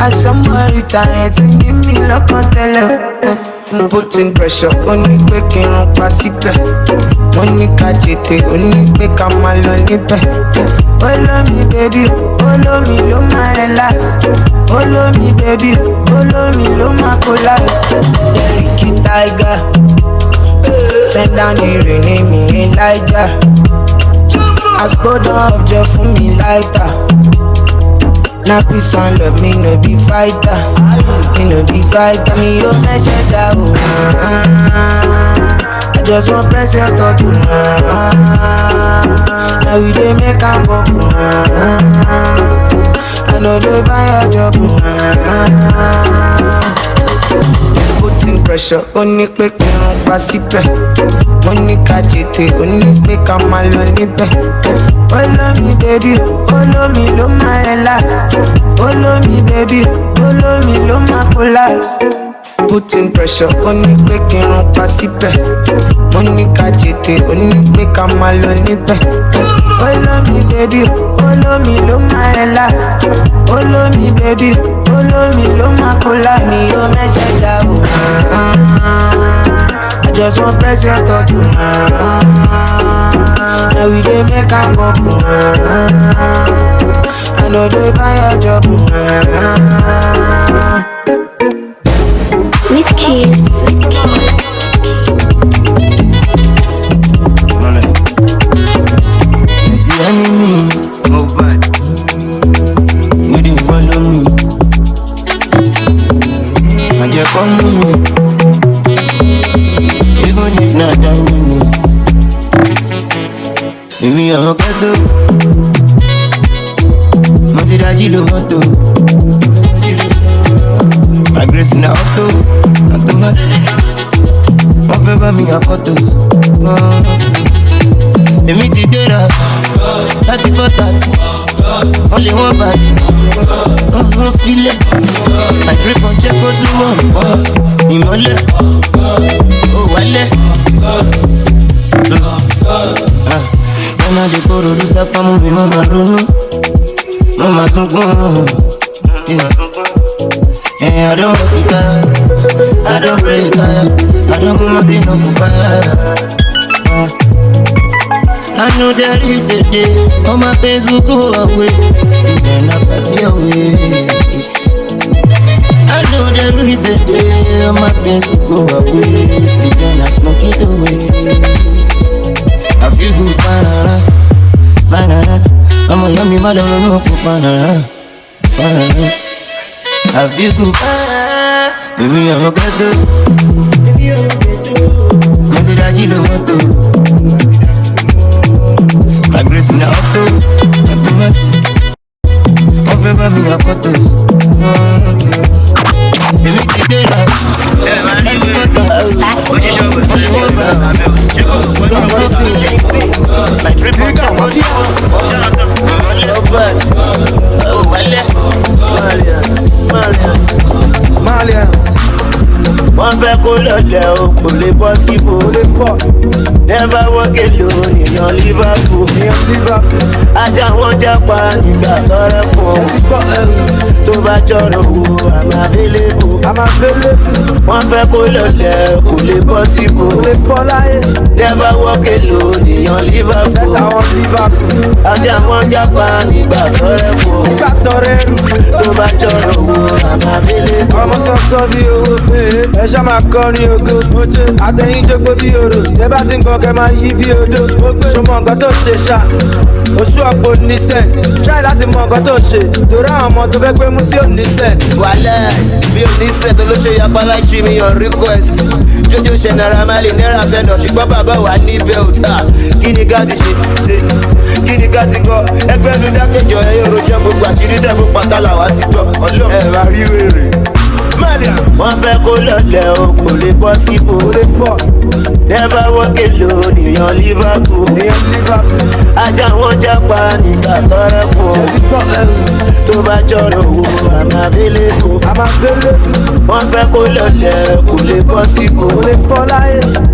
Aṣọ́mọ́ríta yẹn ti ní mi lọ́kàn tẹ́lẹ̀ o. Putting pressure, ó ní pé kí n rún pa síbẹ̀. Mo ní ká jètè, ó ní pé ká máa lọ níbẹ̀. Olómi bébí o, olómi ló máa relax. Olómi bébí o, olómi ló máa collapse. Ricky Tiger, send down the rain, name me Elijah. Aspodon of joy for me lighter. Na peace and love, me no be fighter. Me no be fighter, me yo messenger, oh. I just want press your thought, now we dey make am bubble. I know they buy your job, putting pressure, ó ní pé kí n rún pa síbẹ̀. Mo ní ká jètè, ó ní pé ká máa lọ níbẹ̀. Olómi bébí o, olómi ló máa relax. Olómi bébí o, olómi ló máa collapse. Putting pressure, ó ní pé kí n rún pa síbẹ̀. Mo ní ká jètè, ó ní pé ká máa lọ níbẹ̀. Olómi bébí o, olómi ló máa relax. Olómi bébí o, olómi ló máa collapse. Mi ò mẹ́sẹ̀já o. I just want press your thought, now we dey make am bubble. I know they buy your job. With kids. It's the enemy, oh bad. You didn't follow me. I just come to me. Even if not 10 minutes. Èmi ọ̀rọ̀ kẹ́tọ́. Mo ti dájí lo mọ́tò. My grace in the auto, automatic. Wọ́n fẹ́ bá mi yà fọ́tò. Èmi ti gbéra láti 4:30. Wọ́n lè wọ́n bàtì. Wọ́n filẹ̀. My drip on check ó tún wọ̀n pọ̀. Ìmọ́lẹ̀ ó wálẹ̀. When I dey go to do sapa movie, mama ronú. Mama tún gbọ́n. I don't work it out, I don't pray it out, I don't go my day no for fire. I know there is a day, all my pains will go away. See then I party away. I know there is a day, all my pains will go away. See then I smoke it away. I feel good, banana, banana. I'm a yummy mother, no banana, banana. I feel good. Baby, I'm a ghetto. Mo ti dájí lo mọ́tò. My grace in the auto, automatic. Wọ́n fẹ́ bá mi yà fọ́tò. Èmi ti gbéra. Láti fọ́tò. Wọ́n fi ilẹ̀. My trip on check on you. Oh, wálẹ̀. Malians. Wọ́n fẹ́ kó lọ́lẹ̀ o, kò lè bọ́ síbò. Never walk alone, èèyàn Liverpool. Ajá wọn jápa nígbà tọrẹ fún. Tó bá jọrọ wo, I'm available. Wọ́n fẹ́ kó lọ́lẹ̀, kò lè bọ́ síbò. Never walk alone, èèyàn Liverpool. Ajá wọn jápa nígbà tọrẹ fún. Tó bá jọrọ wo, I'm available. Ọmọ sọ́sọ́ bí owó pé ẹ ṣá máa kọrin ògo. Àtẹ̀yìn jókòó bí orò, ẹ bá ti ń kọ́ kẹ́ máa yí bí odò. Ṣọmọ nǹkan tó ṣe ṣá, oṣù àpò ní sẹ́ǹsì. Try láti mọ nǹkan tó ṣe, torí àwọn ọmọ tó fẹ́ gbé mú sí òní sẹ́ǹsì. Wàlẹ́ bí òní sẹ́ǹsì tó ló ṣe yapa láì jí mi on request. Jójó ṣe Naira Marley náírà fẹ́ nà ṣùgbọ́n bàbá wà ní belt. Kí ni ká ti ṣe? Kí ni ká ti kọ́? Ẹgbẹ́ mi dákẹ́jọ ẹ yóò rojọ́ gbogbo àṣírí dẹ́gbò pátá làwa ti gbọ́. Ẹ bá rí wèrè. Má wọ́n fẹ́ kó lọlẹ̀ o kò lè bọ́ síbò. Never walk alone èèyàn Liverpool. Ajá wọn jápa nígbà tọrẹ kù. Tó bá jọrọ owó àmà abélébò. Wọ́n fẹ́ kó lọlẹ̀ kò lè bọ́ síbò.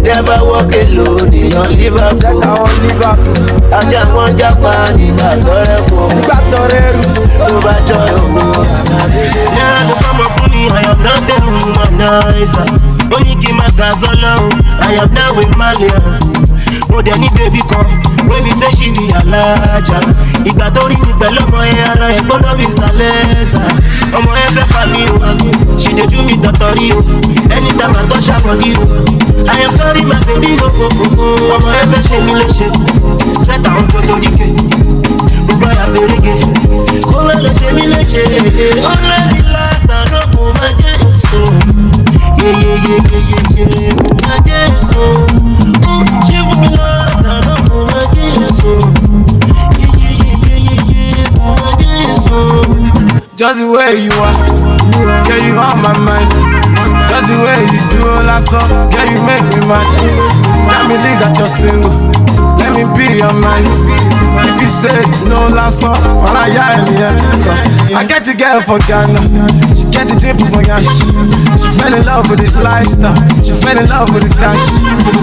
Never walk alone èèyàn Liverpool. Ajá wọn jápa nígbà tọrẹ kù. Tó bá jọrọ owó àmà abélébò. Ní àná fọmọ fún mi I am not the woman nicer. Ó ní kí n má ga sọ́lá o, I am now with Malia. Mo dẹ̀ ní bébí kan, wẹ́mi fẹ́ ṣì ní alájà. Ìgbà tó rí mi pẹ̀lú ọmọ ẹ̀ ara ẹ̀ gbọ́dọ̀ bí sàlẹ́sà. Ọmọ ẹ̀ fẹ́ fà mí o, ṣì dé jú mi dọ̀tọ̀rí o. Anytime I touch her body o, I am sorry my baby o. Ọmọ ẹ̀ fẹ́ ṣe mí léṣe, sẹ́tà ọjọ́ tó díke. Gbogbo àyà fèrègé, kó má lọ ṣe mí léṣe. Ó lẹ́ni látà ló kò má jẹ́ èso. Yeah, kò má jẹ́ èso. Ṣé fún mi látà ló kò má jẹ́ èso. Kò má jẹ́ èso. Just the way you are, girl, you on my mind. Just the way you do all that song, girl, you make me mad. Let me leave that you're single, let me be your man. If you say no last song, when I I get a girl from Ghana, she get a drip from Ghana. She fell in love with the lifestyle, she fell in love with the cash.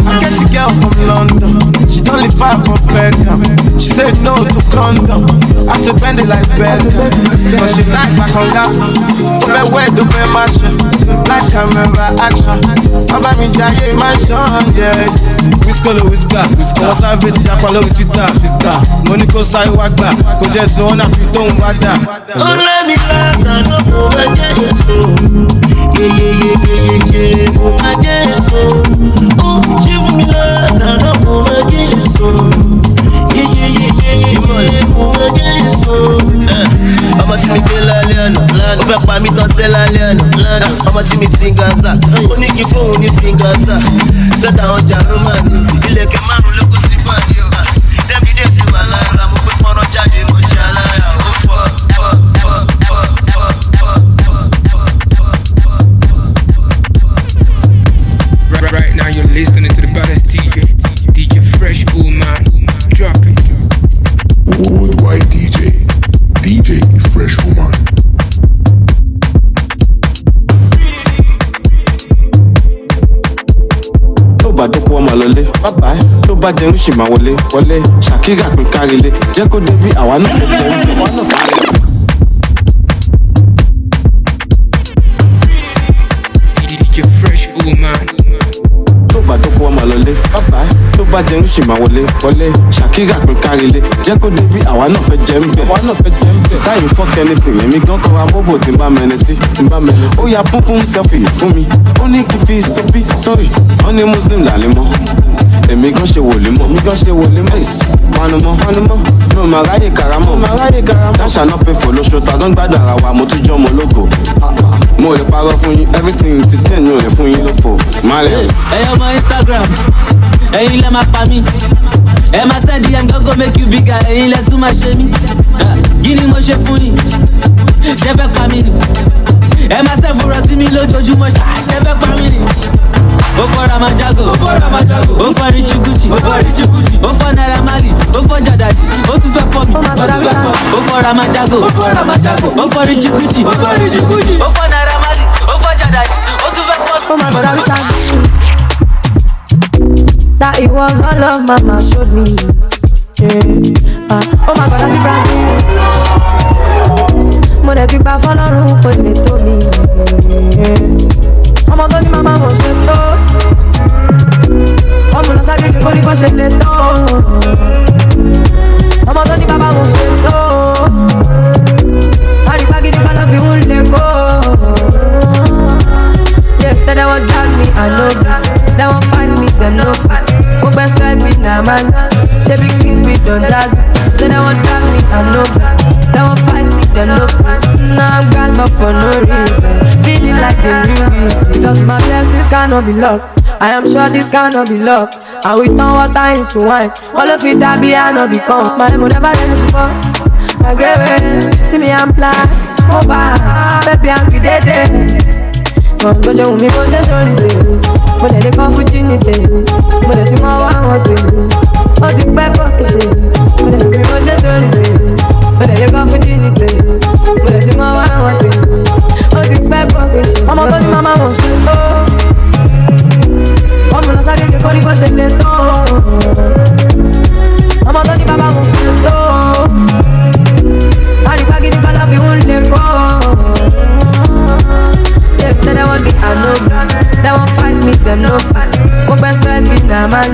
I get a girl from London, she don't live far from Beckham. She said no to condom, I have to bend it like Beckham. But she nice like Ongasso, over wet, over mansion. Lights, camera, action. Baba mi jaye mansion, yeah. Whiskolo, whisker, wọ́n sáré ti ṣapá lórí Twitter. Mo ní kó sáré wá gbà, kó jẹ́ sùn ọ́nà fi tóun wá dà. Ó lé mi látà ló kò má jẹ́ èso. Yeyeyeyeye kò má jẹ́ èso. Ó ṣí fún mi látà ló kò má jẹ́ èso. Yeyeyeyeye kò má jẹ́ èso. Ọmọ tí mi gbé lálẹ́ àná, ó fẹ́ pa mí tán sẹ́ lálẹ́ àná. Ọmọ tí mi ti ń gaza, ó ní kí fóun ní fi ń gaza. Sẹ́dá ọjà Rómánì, ilẹ̀kẹ̀ márùn-ún ló kó sí pàdé o. Dẹ́bi dé ti wà lára, mo pé fọ́nrán jáde, mo jẹ́ aláya, ó fọ́. Right now you're listening to the baddest DJ Fresh Woman. Drop it. Worldwide DJ Fresh Woman. Tó bá dókó ọmọ lọlé, bàbá ẹ̀ tó bá jẹun ṣì máa wọlé. Ṣàkírà pé kárílé, jẹ́ kó débi àwa náà fẹ́ jẹun bẹ̀. DJ Fresh Woman. Tó bá dókó ọmọ lọlé, bàbá ẹ̀ tó bá jẹun ṣì máa wọlé. Ṣàkírà pé kárílé, jẹ́ kó débi àwa náà fẹ́ jẹun bẹ̀. Táyì fuck anything, èmi gan kọ́ra mọ́bò tí n bá mẹ́ni sí. Ó ya púnpún selfie fún mi, ó ní kí fi sọ́bí, sorry, wọ́n ní Muslim làlẹ́ mọ́. Èmi gan ṣe wòlímọ̀, panumọ́, mi ò máa ráyè karamọ́. Dáṣà náà pé fò lóṣù, ta gan gbádùn ara wa, mo tún jọ́ ọmọ ológo. Mo lè parọ́ fún yín, everything ti tẹ̀ ní òlè fún yín lófo. Ẹyọ ọmọ Instagram, ẹ̀yin lẹ máa pa mí. Ẹ máa send DM go make you bigger, ẹ̀yin lẹ tún máa ṣe mí. Kí ni mo ṣe fún yín? Ṣé fẹ́ pa mí ni? Ẹ máa send fúnra sí mi lójoojúmọ́, ṣé fẹ́ pa mí ni? Ó fọ́ Ramajago, ó fọ́ Richie Gucci, ó fọ́ Naira Marley, ó fọ́ Jadadi, ó tún fẹ́ fọ́ mi, ó fọ́ Ramajago, ó fọ́ Richie Gucci, ó fọ́ Naira Marley, ó fọ́ Jadadi, ó tún fẹ́ fọ́ mi. That it was all of mama showed me. Yeah. Oh my God, I feel brand new. Mo dẹ̀ ti gba fọlọ́run kò lè tó mi. Ọmọ tó ní mama mo ṣe tó. Ọmọ lọ sáré kí kò ní bọ́ ṣe lè tó. Ọmọ tó ní bàbá mo ṣe tó. Àrígbá gidi bá lọ fi ń lè kó. Yeah, say they won't drag me, I know. They won't find me, they know. Go best side me, nah man. She big things be done jazz. Say they won't drag me, I know. They won't find me, they know. Now I'm gassed up for no reason. Feeling like a new reason. Because my blessings cannot be locked. I am sure this cannot be luck. And we turn water into wine. All of it that be I not become. My name never ready before. My grave, see me I'm black, oh bad, baby I'm be dead. kan bó ṣe wù mí bó ṣe ṣòrí tèmi. Mo lè lè kọ́ fújì ní tèmi. Mo lè ti mọ wá àwọn tèmi. Ó ti pẹ́ pọ̀ kì í ṣe mi. Mo lè fi bó ṣe ṣòrí tèmi. Mo lè lè kọ́ fújì ní tèmi. Mo lè ti mọ wá àwọn tèmi. Ó ti pẹ́ pọ̀ kì í ṣe mi. Ọmọ tó ní màmá wọn ṣe tó. Ọmọ lọ sáré kékeré ní bó ṣe lè tó. Ọmọ tó ní bàbá wọn ṣe tó. Gidi kala fi un le go. They say they want me, I know. They won't fight me, them no fight. Go best friend be na man.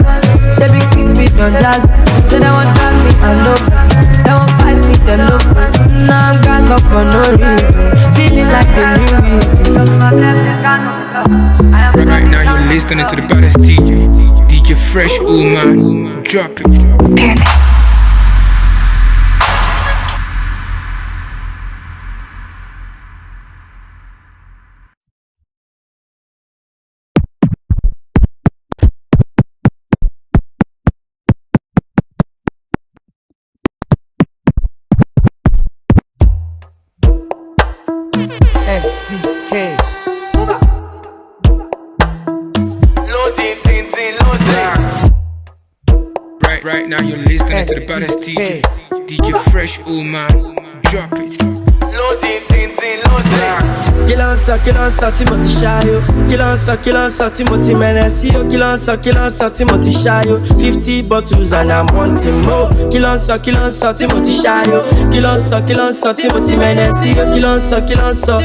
She big kids be done jazz. Say they want drag me, I know. They won't fight me, them no fight. Now I'm gassed up for no reason. Feeling like a new reason. Right now you're listening to the baddest DJ Fresh Woman. Drop it. Spearmint. SDK. Right now you're listening to the baddest DJ Fresh Woman. Drop it. Kí ló ń sọ tí mo ti ṣáyó. Kí ló ń sọ tí mo ti mẹ́rẹ̀ sí o. Kí ló ń sọ tí mo ti ṣáyó. 50 bottles and I'm wanting more. Kí ló ń sọ tí mo ti ṣáyó. Kí ló ń sọ tí mo ti mẹ́rẹ̀ sí o. Kí ló ń sọ oh,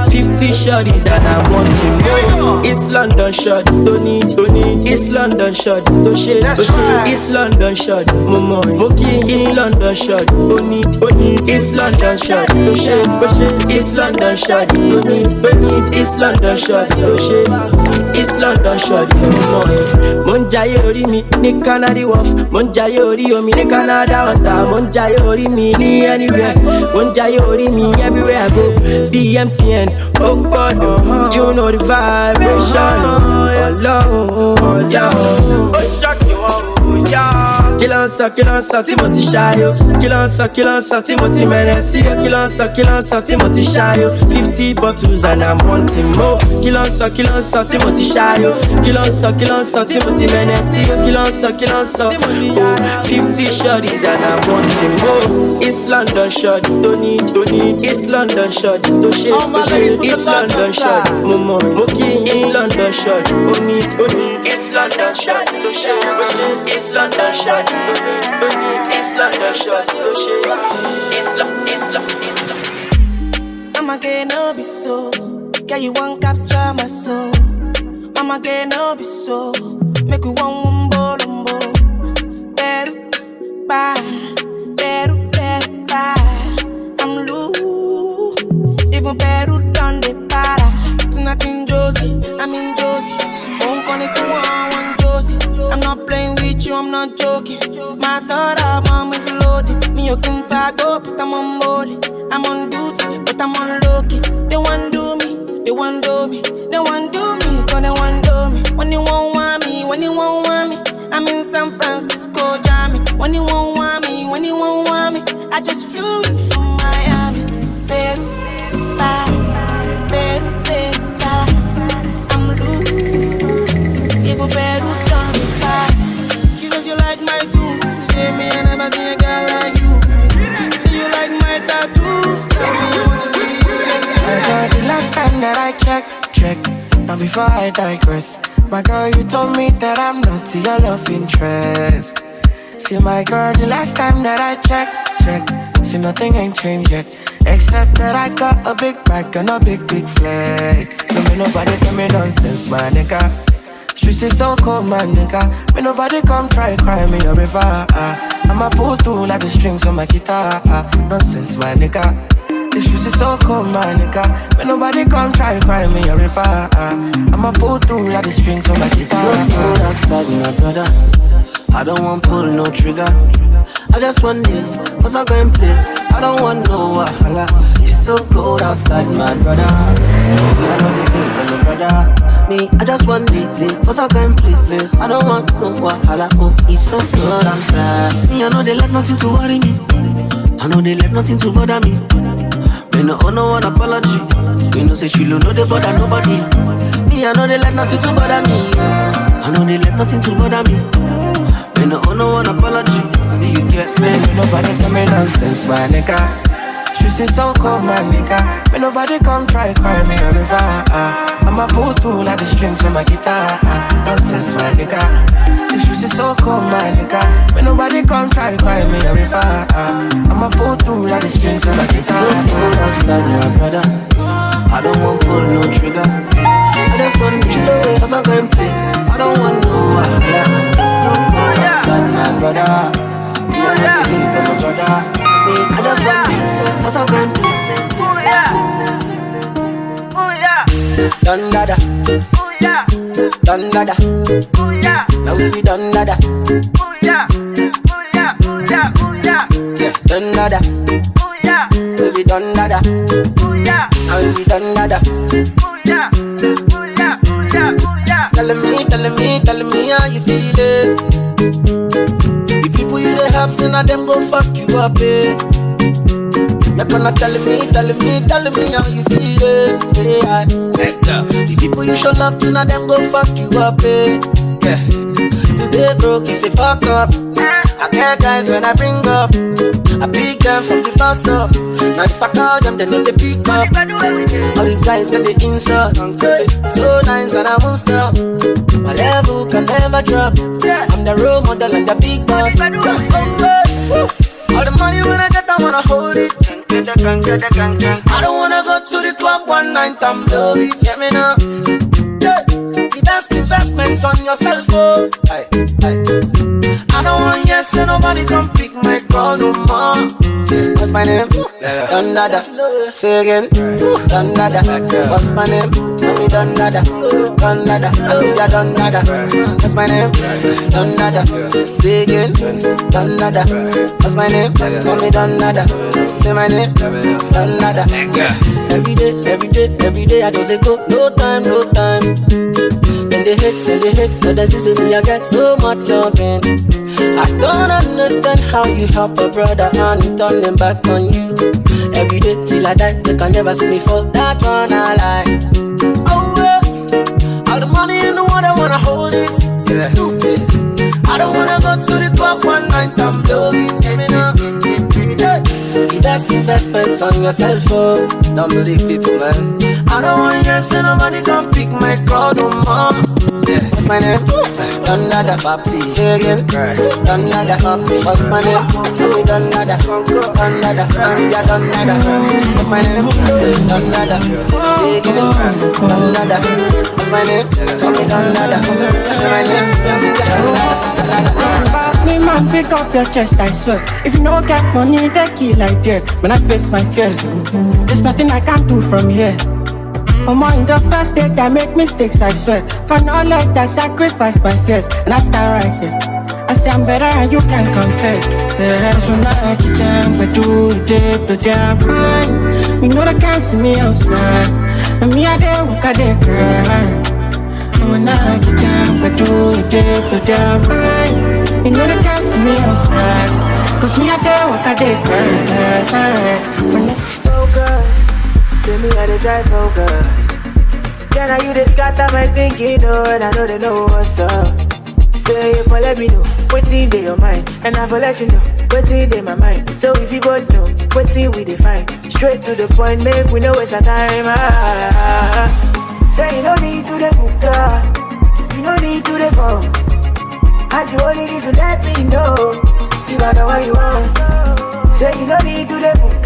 50 shorties and I'm wanting more. East London shorties tó need. East London shorties tó ṣe. East London shorties mo mọ̀ mo kí. East London shorties ó need. East London shorties tó ṣe. East London shorties tó need. East London shorties tó ṣe. East London shorties mo mọ̀. Mo ń jayé orí mi ní Canary Wharf. Mo ń jayé orí omi ní Canada Water. Mo ń jayé orí mi ní anywhere. Mo ń jayé orí mi everywhere I go. BMTN ó gbọ́dọ̀. You know the vibration. Ọlọ́run ọjà ó ṣọ́ọ̀kì wọn ò yá. Kí ló ń sọ tí mo ti ṣáyó. Kí ló ń sọ tí mo ti mẹ́rẹ̀ sí o. Kí ló ń sọ tí mo ti ṣáyó. 50 bottles and I'm wanting more. Kí ló ń sọ tí mo ti ṣáyó. Kí ló ń sọ tí mo ti mẹ́rẹ̀ sí o. Kí ló ń sọ 50 shorties and I'm wanting more. East London shorties tó need. East London shorties tó ṣe. East London shorties mo mọ̀ mo kí. East London shorties ó need. East London shorties tó ṣe. East London shorties tó need. East London shorties tó ṣe. East London. I'ma get no be so. Girl, you won't capture my soul. I'ma get no be so. Make you one wumbo lumbo. Better, bye. I'm loose. Even better done the para. Tonight in Josie, I'm in Josie. Won't call if you want one Josie. I'm not playing with you, I'm not joking. My thought of mom is loaded. Me, you can go, but I'm on board. I'm on duty, but I'm on low-key. They want do me, they want do me. They want do me, cause they want do me. When you won't want me, I'm in San Francisco, Jammy. When you won't want me, I just flew in from Miami. Peru, I'm loose. Even Peru done me bad. She says you like my tune. She say me I never seen a girl like you. Say you like my tattoos. Tell me you want to be the last time that I checked. Now before I digress, my girl, you told me that I'm not your love interest. See my girl, the last time that I checked. See nothing ain't changed yet, except that I got a big bag and a big flag. Don't make nobody tell me nonsense, my nigga. Streets is so cold, my nigga. Make nobody come try cry me a river. I'ma pull through like the strings on my guitar. Nonsense, my nigga. The streets is so cold, my nigga. Make nobody come try cry me a river. I'ma pull through like the strings on my guitar. So cold outside, my brother. I don't want pull no trigger. I just want live, cause I'm going place. I don't want no wahala. It's so cold outside, my brother. I know they hate no brother. Me, I just want live, cause I'm going places. I don't want no wahala. Oh, it's so cold outside. Me, I know they let nothing to worry me. I know they let nothing to bother me. When the owe no one apology. You know say she no dey bother nobody. Me I know they let nothing to bother me. I know they let nothing to bother me. Me no owe no one apology. You get me? Nobody tell me nonsense, my nigga. Streets is so cold, my nigga. Me nobody come try cry me a river. I'ma pull through like the strings on my guitar. Nonsense, my nigga. The streets is so cold, my nigga. Me nobody come try cry me a river. I'ma pull through like the strings on my guitar. So cold outside, my brother. I don't want pull no trigger. I just want to chill away, cause I'm going place. I don't want no wahala. It's so cold outside, my brother. Me and my baby, my brother. I just want to for some kind of ooh yeah, ooh yeah, done dada, ooh yeah, done dada, ooh yeah, now we be done dada, ooh yeah, ooh yeah, ooh yeah, ooh yeah, yeah, done dada, ooh yeah, we be done dada, ooh yeah, now we be done dada, ooh yeah, ooh yeah, ooh yeah, ooh yeah. Telling me how you feeling. The people you dey help, say now them go fuck you up, eh. Not gonna telling me how you feeling. Yeah. The people you show love to, now them go fuck you up, eh. Yeah. Today broke, is a fuck up. I care guys when I bring up. I pick them from the bus stop. Now if I call them, they know they pick up. All these guys get the insult. So nice and I won't stop. My level can never drop. I'm the role model and the big boss. All the money when I get, I wanna hold it. I don't wanna go to the club one night and blow it. Get me now. The best investments on yourself, oh. I don't want yes, so nobody come pick my call no more. What's my name? Done nada. Say again. Done nada. What's my name? Mommy done nada. Done nada. I think I done nada. What's my name? Done nada. Say again. Done nada. What's my name? Mommy done nada. Say my name. Done nada. Every day I just say go. No time. Then they hate, but they see me I get so much loving. I don't understand how you help a brother and turn them back on you. Every day till I die, they can never see me fall. That one I like. Oh well, all the money in the world I wanna hold it. It's stupid. I don't wanna go to the club one night and blow it. Give me now. The best investments on yourself, oh. Don't believe people, man. I don't want you, so nobody can pick my call no more. Yeah. What's my name? Done nada, papi. Say again. Done nada, papi. What's my name? We done nada. Done nada. Yeah, done nada. What's my name? Done nada. Say again. Done nada. What's my name? We done nada. What's my name? Me man, pick up your chest, I swear. If you don't get money, take it like that. When I face my fears, there's nothing I can't do from here. For more in the first date, I make mistakes, I swear. For knowledge, I sacrifice my fears. And I stand right here. I say I'm better and you can't compare. Yeah, so now I get down, but do the day, but damn right. You know they can't see me outside. And me, I dare walk, I dare cry. And when I get down, but do the day, but damn right. You know they can't see me outside. Cause me, I dare walk, I dare cry. Focus. See me at the drive focus. Then I you just got my thinking, oh, and I know they know what's up. Say if I let me know what's in your mind, and I will let you know what's in my mind. So if you both know what's in we define, straight to the point, make we know it's a time. Say you don't need to the book, you don't need to the phone, and you only need to let me know you are the one you want. Say you don't need to the book,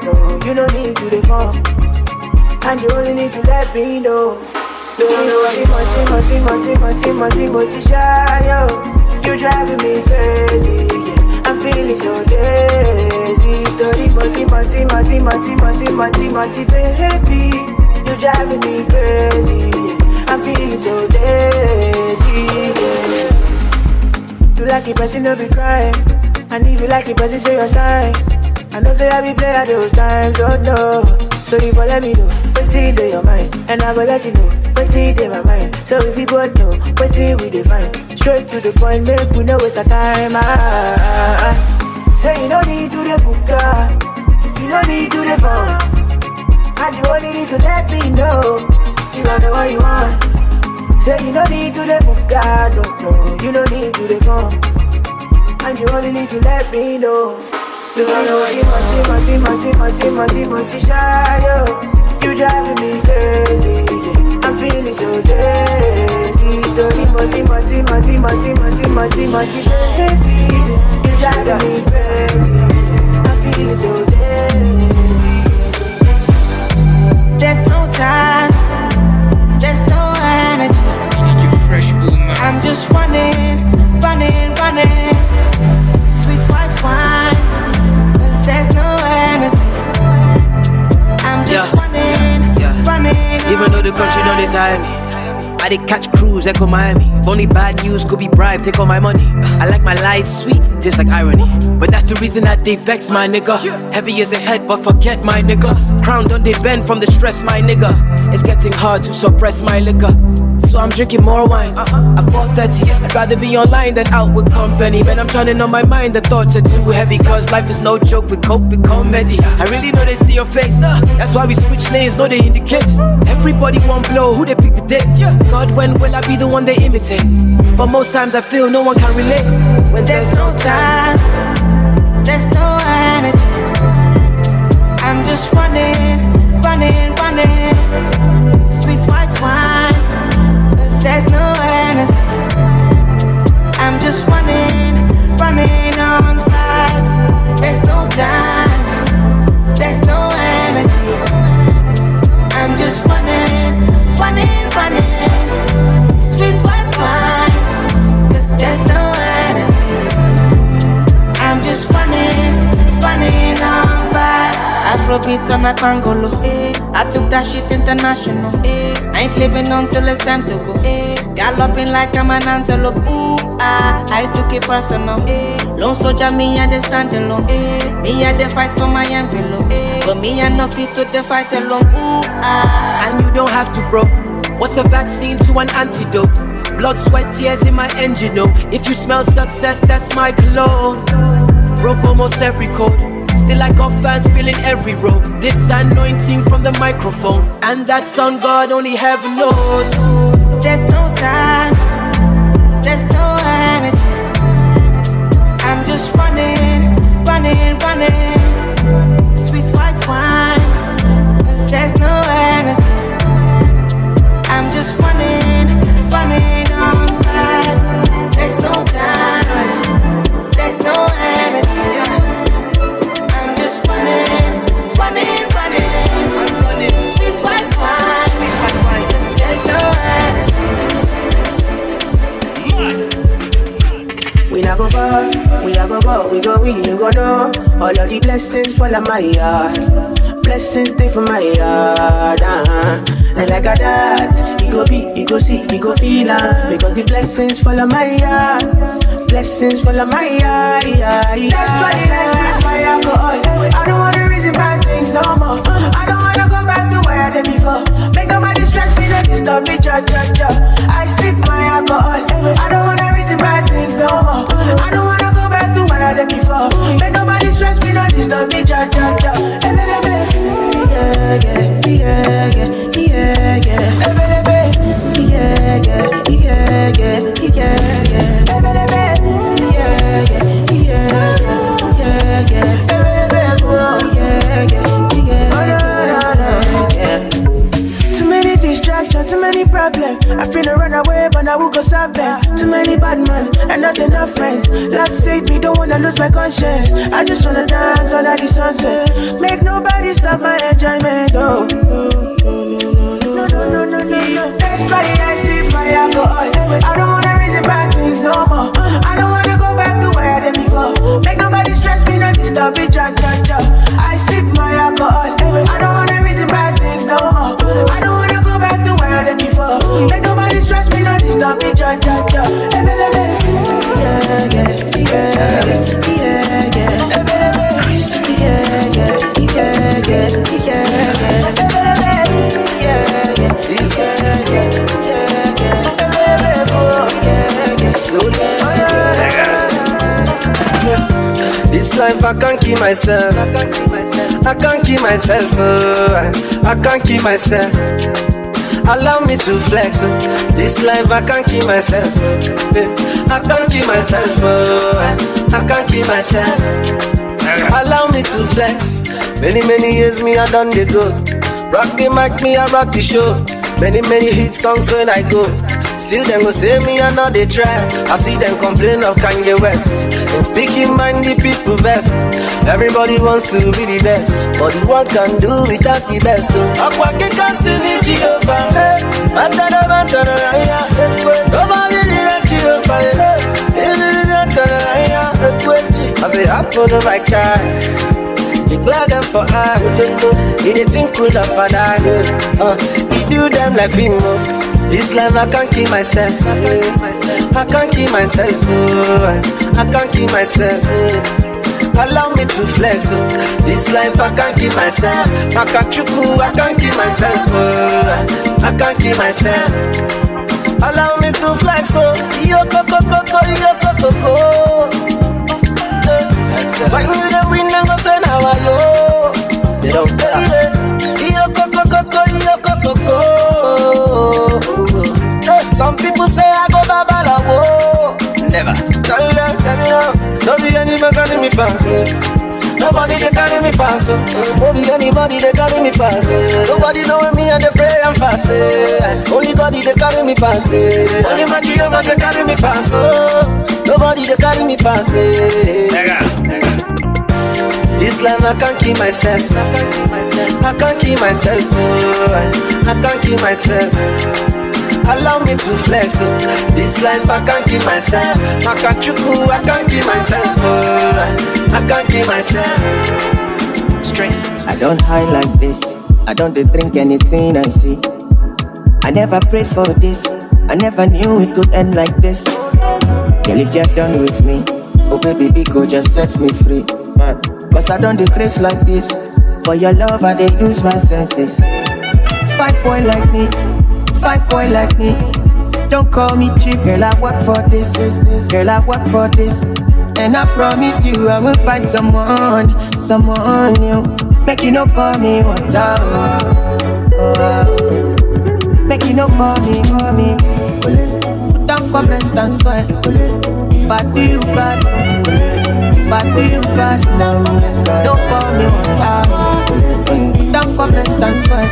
no, you don't need to the phone, and you only need to let me know. So you money shy, yo. You driving me crazy, yeah. I'm feeling so lazy. Story money, baby. You driving me crazy, yeah. I'm feeling so lazy, yeah. You like it, person no be crying. And if you like it, person show your sign. I know say I be play at those times, oh no. So if you let me know what's in your mind, and I will let you know what's in my mind. So if you both know what's in we define, straight to the point, make we know it's the time. Say you don't need to the book, you don't need to the phone, And you only need to let me know. You don't know what you want. Say you don't need to let me go, no, you don't need to let go. And you only need to let me know. You don't know what you want, shy, yo. You driving me crazy, yeah. I'm feeling so crazy. Don't need crazy. You driving me crazy. I'm feeling so crazy. There's no time, there's no energy. I'm just running. Sweet white wine, 'cause there's no energy. I'm just running. Even though the country don't they tie me, I did catch cruise, echo Miami. If only bad news could be bribed, take all my money. I like my lies sweet, tastes like irony. But that's the reason that they vex my nigga. Heavy as the head, but forget my nigga. Crown don't they bend from the stress, my nigga. It's getting hard to suppress my liquor, so I'm drinking more wine. I fought 30, I'd rather be online than out with company. Man, I'm turning on my mind, the thoughts are too heavy. Cause life is no joke, we cope with comedy. I really know they see your face, that's why we switch lanes, know they indicate. Everybody won't blow, who they pick the date. God, when will I be the one they imitate? But most times I feel no one can relate. When there's no time, there's no energy. I'm just running. Sweet white wine, 'cause there's no energy. I'm just running on vibes. There's no time, there's no energy. I'm just running. Sweet white wine, 'cause there's no energy. I'm just running on vibes. Afrobeat on a Pangolo, I took that shit international. I ain't living until it's time to go. Galloping like I'm an antelope. Ooh, I took it personal. Lone soldier, me I dey stand alone. Me I dey fight for my envelope. But me I no fit to dey fight alone. Ooh, and you don't have to, bro. What's a vaccine to an antidote? Blood, sweat, tears in my engine, no. If you smell success, that's my cologne. Broke almost every code. Still I got fans filling every row. This anointing from the microphone, and that's on God, only heaven knows. There's no time, there's no energy. I'm just running. Sweet white wine, 'cause there's no energy. I'm just running on vibes. There's no time, there's no energy. I'm just running. Sweet white wine, 'cause there's no energy. We not go far, we go, you go know. All of the blessings fall on my yard. Blessings stay for my yard, And like a dad, you go be, you go see, you go feel because the blessings fall on my yard. Blessings fall on my yard, That's why I sip my alcohol. I don't wanna reason bad things no more. I don't wanna go back to where I did before. Make nobody stress me, don't disturb me, cha. I sip my alcohol. I don't wanna reason bad things no more. I don't wanna go back to where I did before. Make nobody stress me, don't disturb me, cha. Too many distractions, too many problems. I finna run away, but I will go solve them. Too many bad men and not enough friends. Love save me, don't wanna lose my conscience. I just wanna dance under the sunset. Make nobody stop my enjoyment, oh. No. That's why I sip my alcohol. I don't wanna reason bad things no more. I don't wanna go back to where I did before. Make nobody stress me, no disturb me, cha. I sip my alcohol. I don't wanna reason bad things no more. I don't wanna go back to where I did before. Make nobody stress me, no disturb me, cha. This life I can't keep myself. I can't keep myself, I can't keep myself. Allow me to flex, this life I can't keep myself. I can't keep myself, I can't keep myself. Allow me to flex. Many years me I done the go. Rock the mic, me I rock the show. Many hit songs when I go. Still them go say me I know they try. I see them complain of Kanye West. And speaking mind the people best. Everybody wants to be the best, but the one can do without the best. Akwaki can sing it Jehovah. Nobody did it Jehovah. I say I put on my car. Declare them for I. He dey think cool of father. He do them like film. This life I can't keep myself. I can't keep myself. I can't keep myself. Allow me to flex. This life I can't keep myself. I can't keep myself. I can't keep myself. Allow me to flex. Yo coco, yo coco. When you the win, I'm gonna say now yo. They don't care. Yo coco, yo coco. Some people say I go babalawo. Never. Tell them, let me know. Don't be anybody carry me pass. Nobody they carry me pass. Don't be anybody they carry me pass. Nobody know me and they pray and fast. Only God they carry me pass. Only my Jehovah they carry me pass. Nobody they carry me pass. This life I can't keep myself. I can't keep myself. I can't keep myself. Allow me to flex. This life I can't keep myself. I can't keep myself. I can't keep myself. Straight. I don't hide like this. I don't drink anything I see. I never prayed for this. I never knew it could end like this. Girl, if you're done with me, oh baby, go just set me free. Cause I don't decrease like this. For your love I dey lose my senses. 5 boy like me, 5 boy like me. Don't call me cheap, girl, I work for this. Girl, I work for this. And I promise you I will find someone new. Make you no pour me water. Make you no pour me. Put down for breast and sweat. If I do you bad, now don't pour me water. Put down for breast and sweat.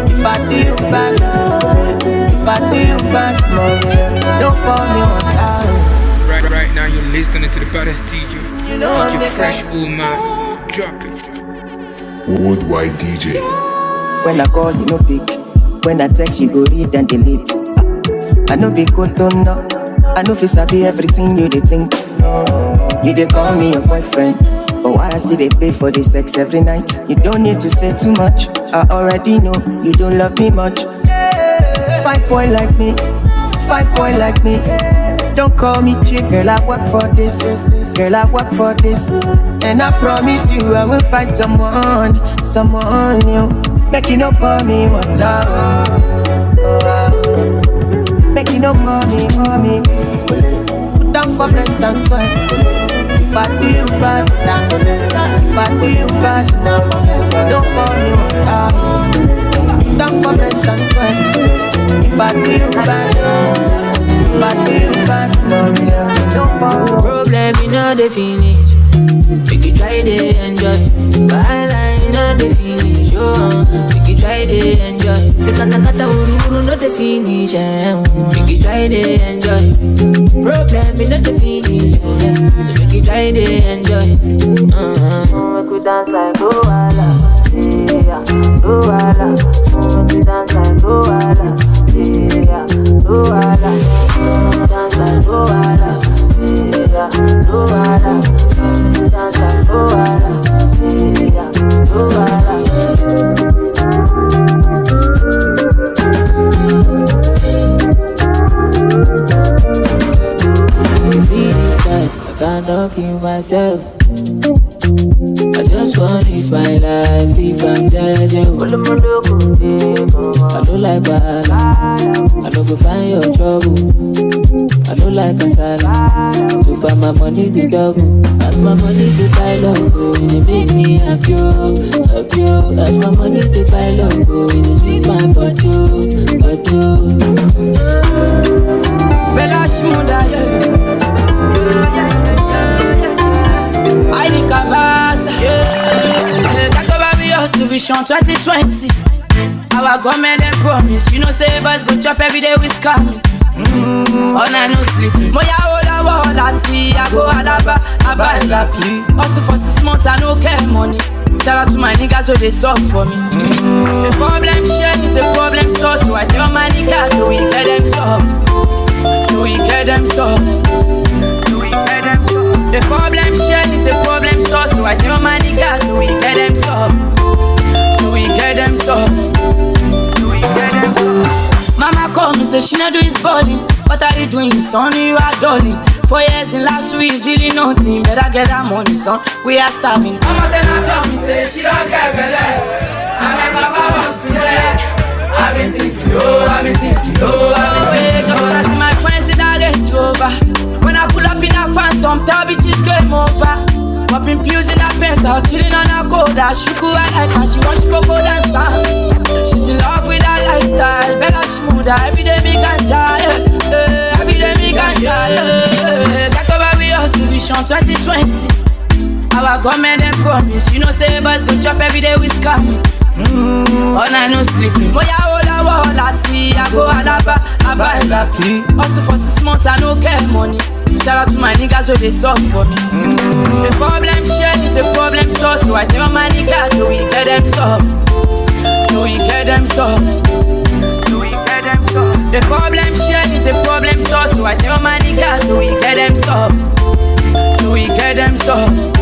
If I do you bad, don't pour me water. Right now you're listening to the baddest DJ. DJ Fresh Woman. Drop it. Worldwide DJ. When I call you no pick. When I text you go read and delete. I know be good don't know. I know fi sabi everything you dey think. You dey call me your boyfriend, but why I still dey pay for the sex every night? You don't need to say too much. I already know you don't love me much. 5 boy like me, 5 boy like me. Don't call me cheap, girl, I work for this. Girl, I work for this. And I promise you I will find someone new. Make you no pour me water. Make you no pour me. Put down for breast and sweat. If I do you bad, now don't pour me water. Put down for breast and sweat. If I do you bad, problem in all the finish. Make you try to enjoy. Byline on the finish. Make you try to enjoy. Sekata uru no the finish. Make you try to enjoy. Problem in all the finish. So make you try to enjoy. Make we dance like Luala. Yeah, Luala. Make we dance like Luala. Yeah, Luala. Dance like Luala, yeah, Luala. Dance like Luala, yeah, Luala. You see this side, I cannot keep myself. I just want to live my life, if I'm judging. I don't like bad. I don't go find your trouble. I don't like kasala. So far my money the double. As my money the pile up, oh, it make me happy, happy. As my money the pile up, oh, it sweet my butt, Bella Shmuda, I think Kabasa, Kakoba Vision 2020. Our government and promise, you know say boys go chop every day with scamming. On I no sleep. Moya ola wala ti, I go alaba, abanda pi. Also for 6 months I no care money. Shout out to my niggas so they stop for me. The problem share is a problem solved, so I tell my niggas so we get them solved. So we get them solved. So we get them solved. The problem share is a problem solved, so I tell my niggas so we get them solved. So we get them solved. So we get them solved. Mama call me, say she not do his balling. What are you doing, son? You are darling. 4 years in last week is really nothing. Better get that money, son. We are starving. Mama then I tell me, say she don't care, belly. And my papa wants to let. I've been thinking, I've been thinking, just wanna see my friends in that Range Rover. When I pull up in a Phantom, tell bitches game over. Popping pills in a penthouse, chilling on a coda. Shuku I like her, she wash cocoa dance. She's in love with her lifestyle. Bella Shmuda, every day me ganja, every day me ganja, Got over with us, Vision 2020. Our government and promise, you know say boys go chop every day with scamming. All night no sleeping. Moya ola wala ti, I go alaba, abanda pi. Also for 6 months I no care money. Shout out to my niggas so they stop for me. The problem share is a problem solved, so I tell my niggas so we get them solved. So we get them solved. So we get them solved. The problem share is a problem solved, so I tell my niggas so we get them solved. So we get them solved.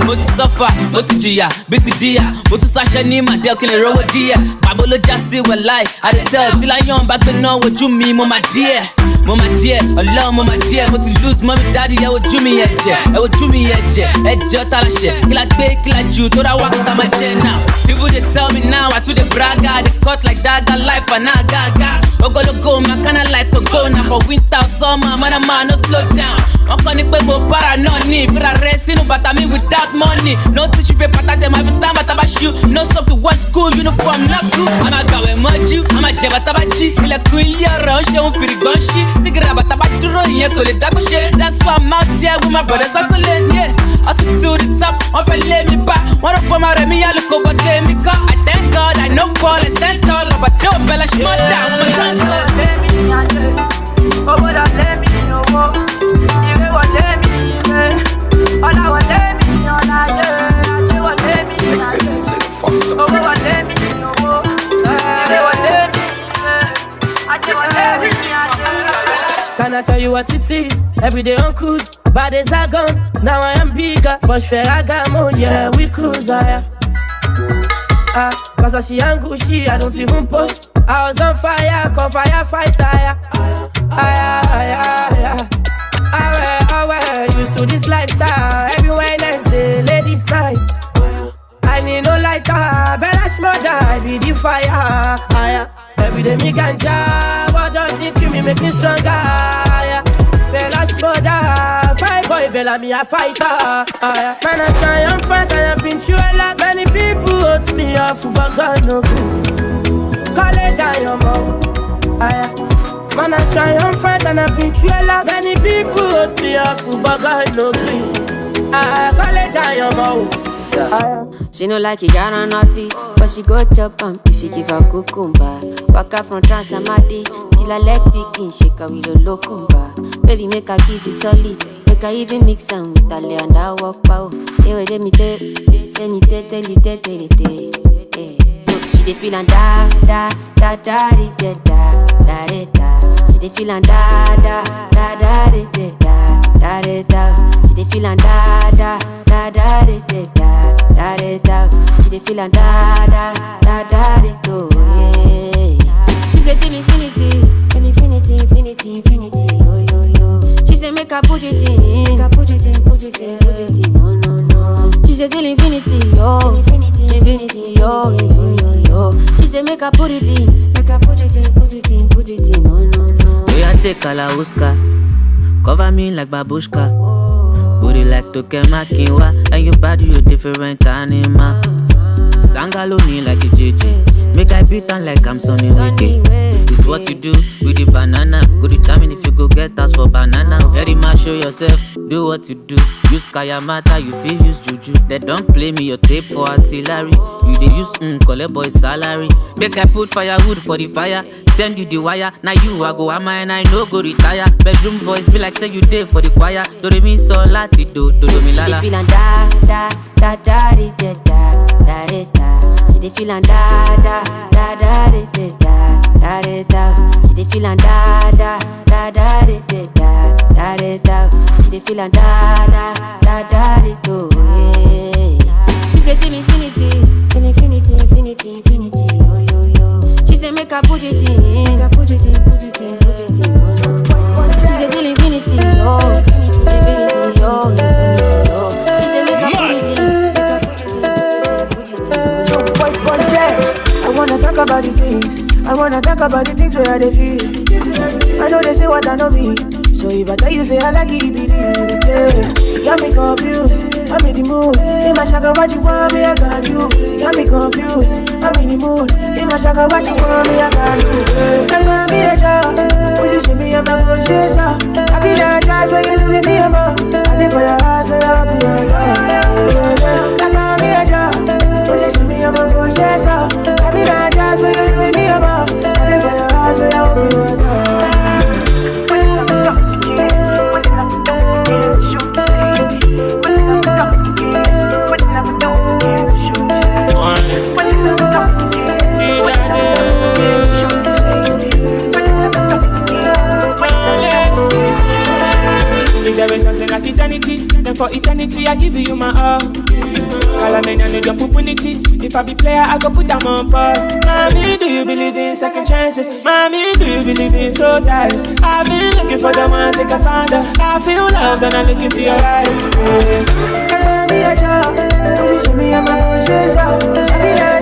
Mo ti suffer, mo ti jìyà, bí ti jìyà. Mo tún sáṣẹ́ ní màdé kí lè rówó díẹ̀. Pàbó ló já sí wẹ̀láì. Àdètẹ́ tí láyọ̀n bá gbé náà wojú mi, mo máa díẹ̀. Mo máa díẹ̀, ọlọ́run mo máa díẹ̀. Mo ti lose mọ́mí dáàdì, ẹ wojú mi ẹ̀jẹ̀. Ẹ wojú mi ẹ̀jẹ̀, ẹ̀jẹ̀ ọ̀tá láṣẹ. Kí la gbé, kí la jù, tó ra wá kúta máa jẹ now. People dey tell me now, I too dey brag. I dey cut like dagger, life and I gaga. Ogologo, my kinda like a go. Now for winter or summer, man, no slow down. Ọkọ ni pé mo para náà ní ìfira rẹ̀ sínú bàtà mi without money. No tissue paper tàṣẹ máa fi tán bàtà bá ṣu. No soap to wash school uniform not cool. A máa gbàwẹ̀ mọ́jú, a máa jẹ bàtà bá jí. Ilẹ̀kùn ilé ọ̀rọ̀ ń ṣe òun fìrìgbọ́n ṣí. Sígìrì bàtà bá dúró ìyẹn kò lè dágbó ṣe. That's why I'm out here with my brothers hustling, yeah. Hustle to the top, wọ́n fẹ́ lé mi bá. Wọ́n rò pé ọmọ rẹ̀ mi yá lóko bọ́ tẹ́ mi kọ́. I thank God I no fall, I stand tall. Ọba dé òbẹ̀lẹ̀ ṣe mọ́ dà, mo ṣàn sọ. Owó dà lé mi owó, ìwé wọ̀ lé mi ìwé, ọ̀la wọ̀ lé mi ọ̀la yé, ajé wọ̀ lé mi ajé, owó wọ̀ lé mi owó, ìwé wọ̀ lé mi ìwé, ajé wọ̀ lé mi ajé. Can I tell you what it is? Every day on cruise, bad days are gone. Now I am bigger, Bush Ferragamo, yeah, we cruise higher. Cause I see and Gucci, I don't even post. I was on fire, come firefighter, I used to this lifestyle. Every Wednesday, ladies' night. I need no lighter, Bella Shmuda, I be the fire. Every day me ganja, what does it kill me, make me stronger? Bella Shmuda, fight boy, Bella me a fighter. Man I try and fight, I have been through a lot. Many people hurt me off, but God no good. Call it down your mouth. Man, I try and fight and I've been through a lot. Many people hurt me off, but God no green. Call it down your mouth. She no like it, got on naughty, but she go chop if you give her cucumber. Walk out from Transamadi till I leg picking, shake her with a locumba. Baby, make her give you solid, make her even mix them with a lay and I walk pow. Hey, wait, let me tell you. She dey feelin' da da da da da da da da da. She dey feelin' da da da da da da da da. She dey feelin' da da da da da da da da. She dey feelin' da da da da da yeah. She say till infinity, infinity, infinity, infinity. Yo yo yo. She say make her put it in, make her put it in, put it in, put it in. No no no. She said till infinity, yo, infinity, yo, yo, yo. She said make her put it in, make her put it in, put it in, put it in, no, no, no. We are take Kalauska, cover me like babushka. Booty like Tokemakinwa, and your body you different animal. Sangalo me like a JJ, make I beat on like I'm Sonny Wiki. It's what you do with the banana. Go determine if you go get us for banana. Very much show yourself, do what you do. Use Kayamata, you feel use Juju. They don't play me your tape for artillery. You they use collect boy salary. Make I put firewood for the fire. Send you the wire. Now you I go am and I no go retire. Bedroom voice be like say you did for the choir. Do they mean so lati do me lala. She dey feelin' da da da da da da da da da. She dey feelin' da da da da da da da da. She dey feelin' da da da da da da da da. She dey feelin' da da da da da. She say till infinity, till infinity, infinity, infinity, yo yo yo. She say make her put it in, make her put it in, put it in, put it in. She say till infinity, yo, infinity, infinity, yo, infinity, yo. She say make her put it in, make her put it in, put it in, put it in. One day, I wanna talk about the things. I wanna talk about the things where they feel. I know they say what I know me. So if I tell you say I like it, believe it. You got me confused. I'm in the mood. In my shaka, what you want me, I got you. You got me confused. I'm in the mood. In my shaka, what you want me, I got you. Don't want me a job. Position me, I'm not gonna chase up. I be that jazz when you do with me, I'm up. I did for your house, so I'll be your dog. Don't want me a job. Position me, I'm not gonna chase up. I be that jazz when you do with me, I'm up. I did for your house, so I'll be your dog. If there is something like eternity, then for eternity I give you my all. Call a man and don't opportunity. If I be player, I go put them on pause. Mommy, do you believe in second chances? Mommy, do you believe in soul ties? I've been looking for the one, think I found her. I feel love when I look into your eyes. Don't want me a job. Position me, I'm not gonna chase up.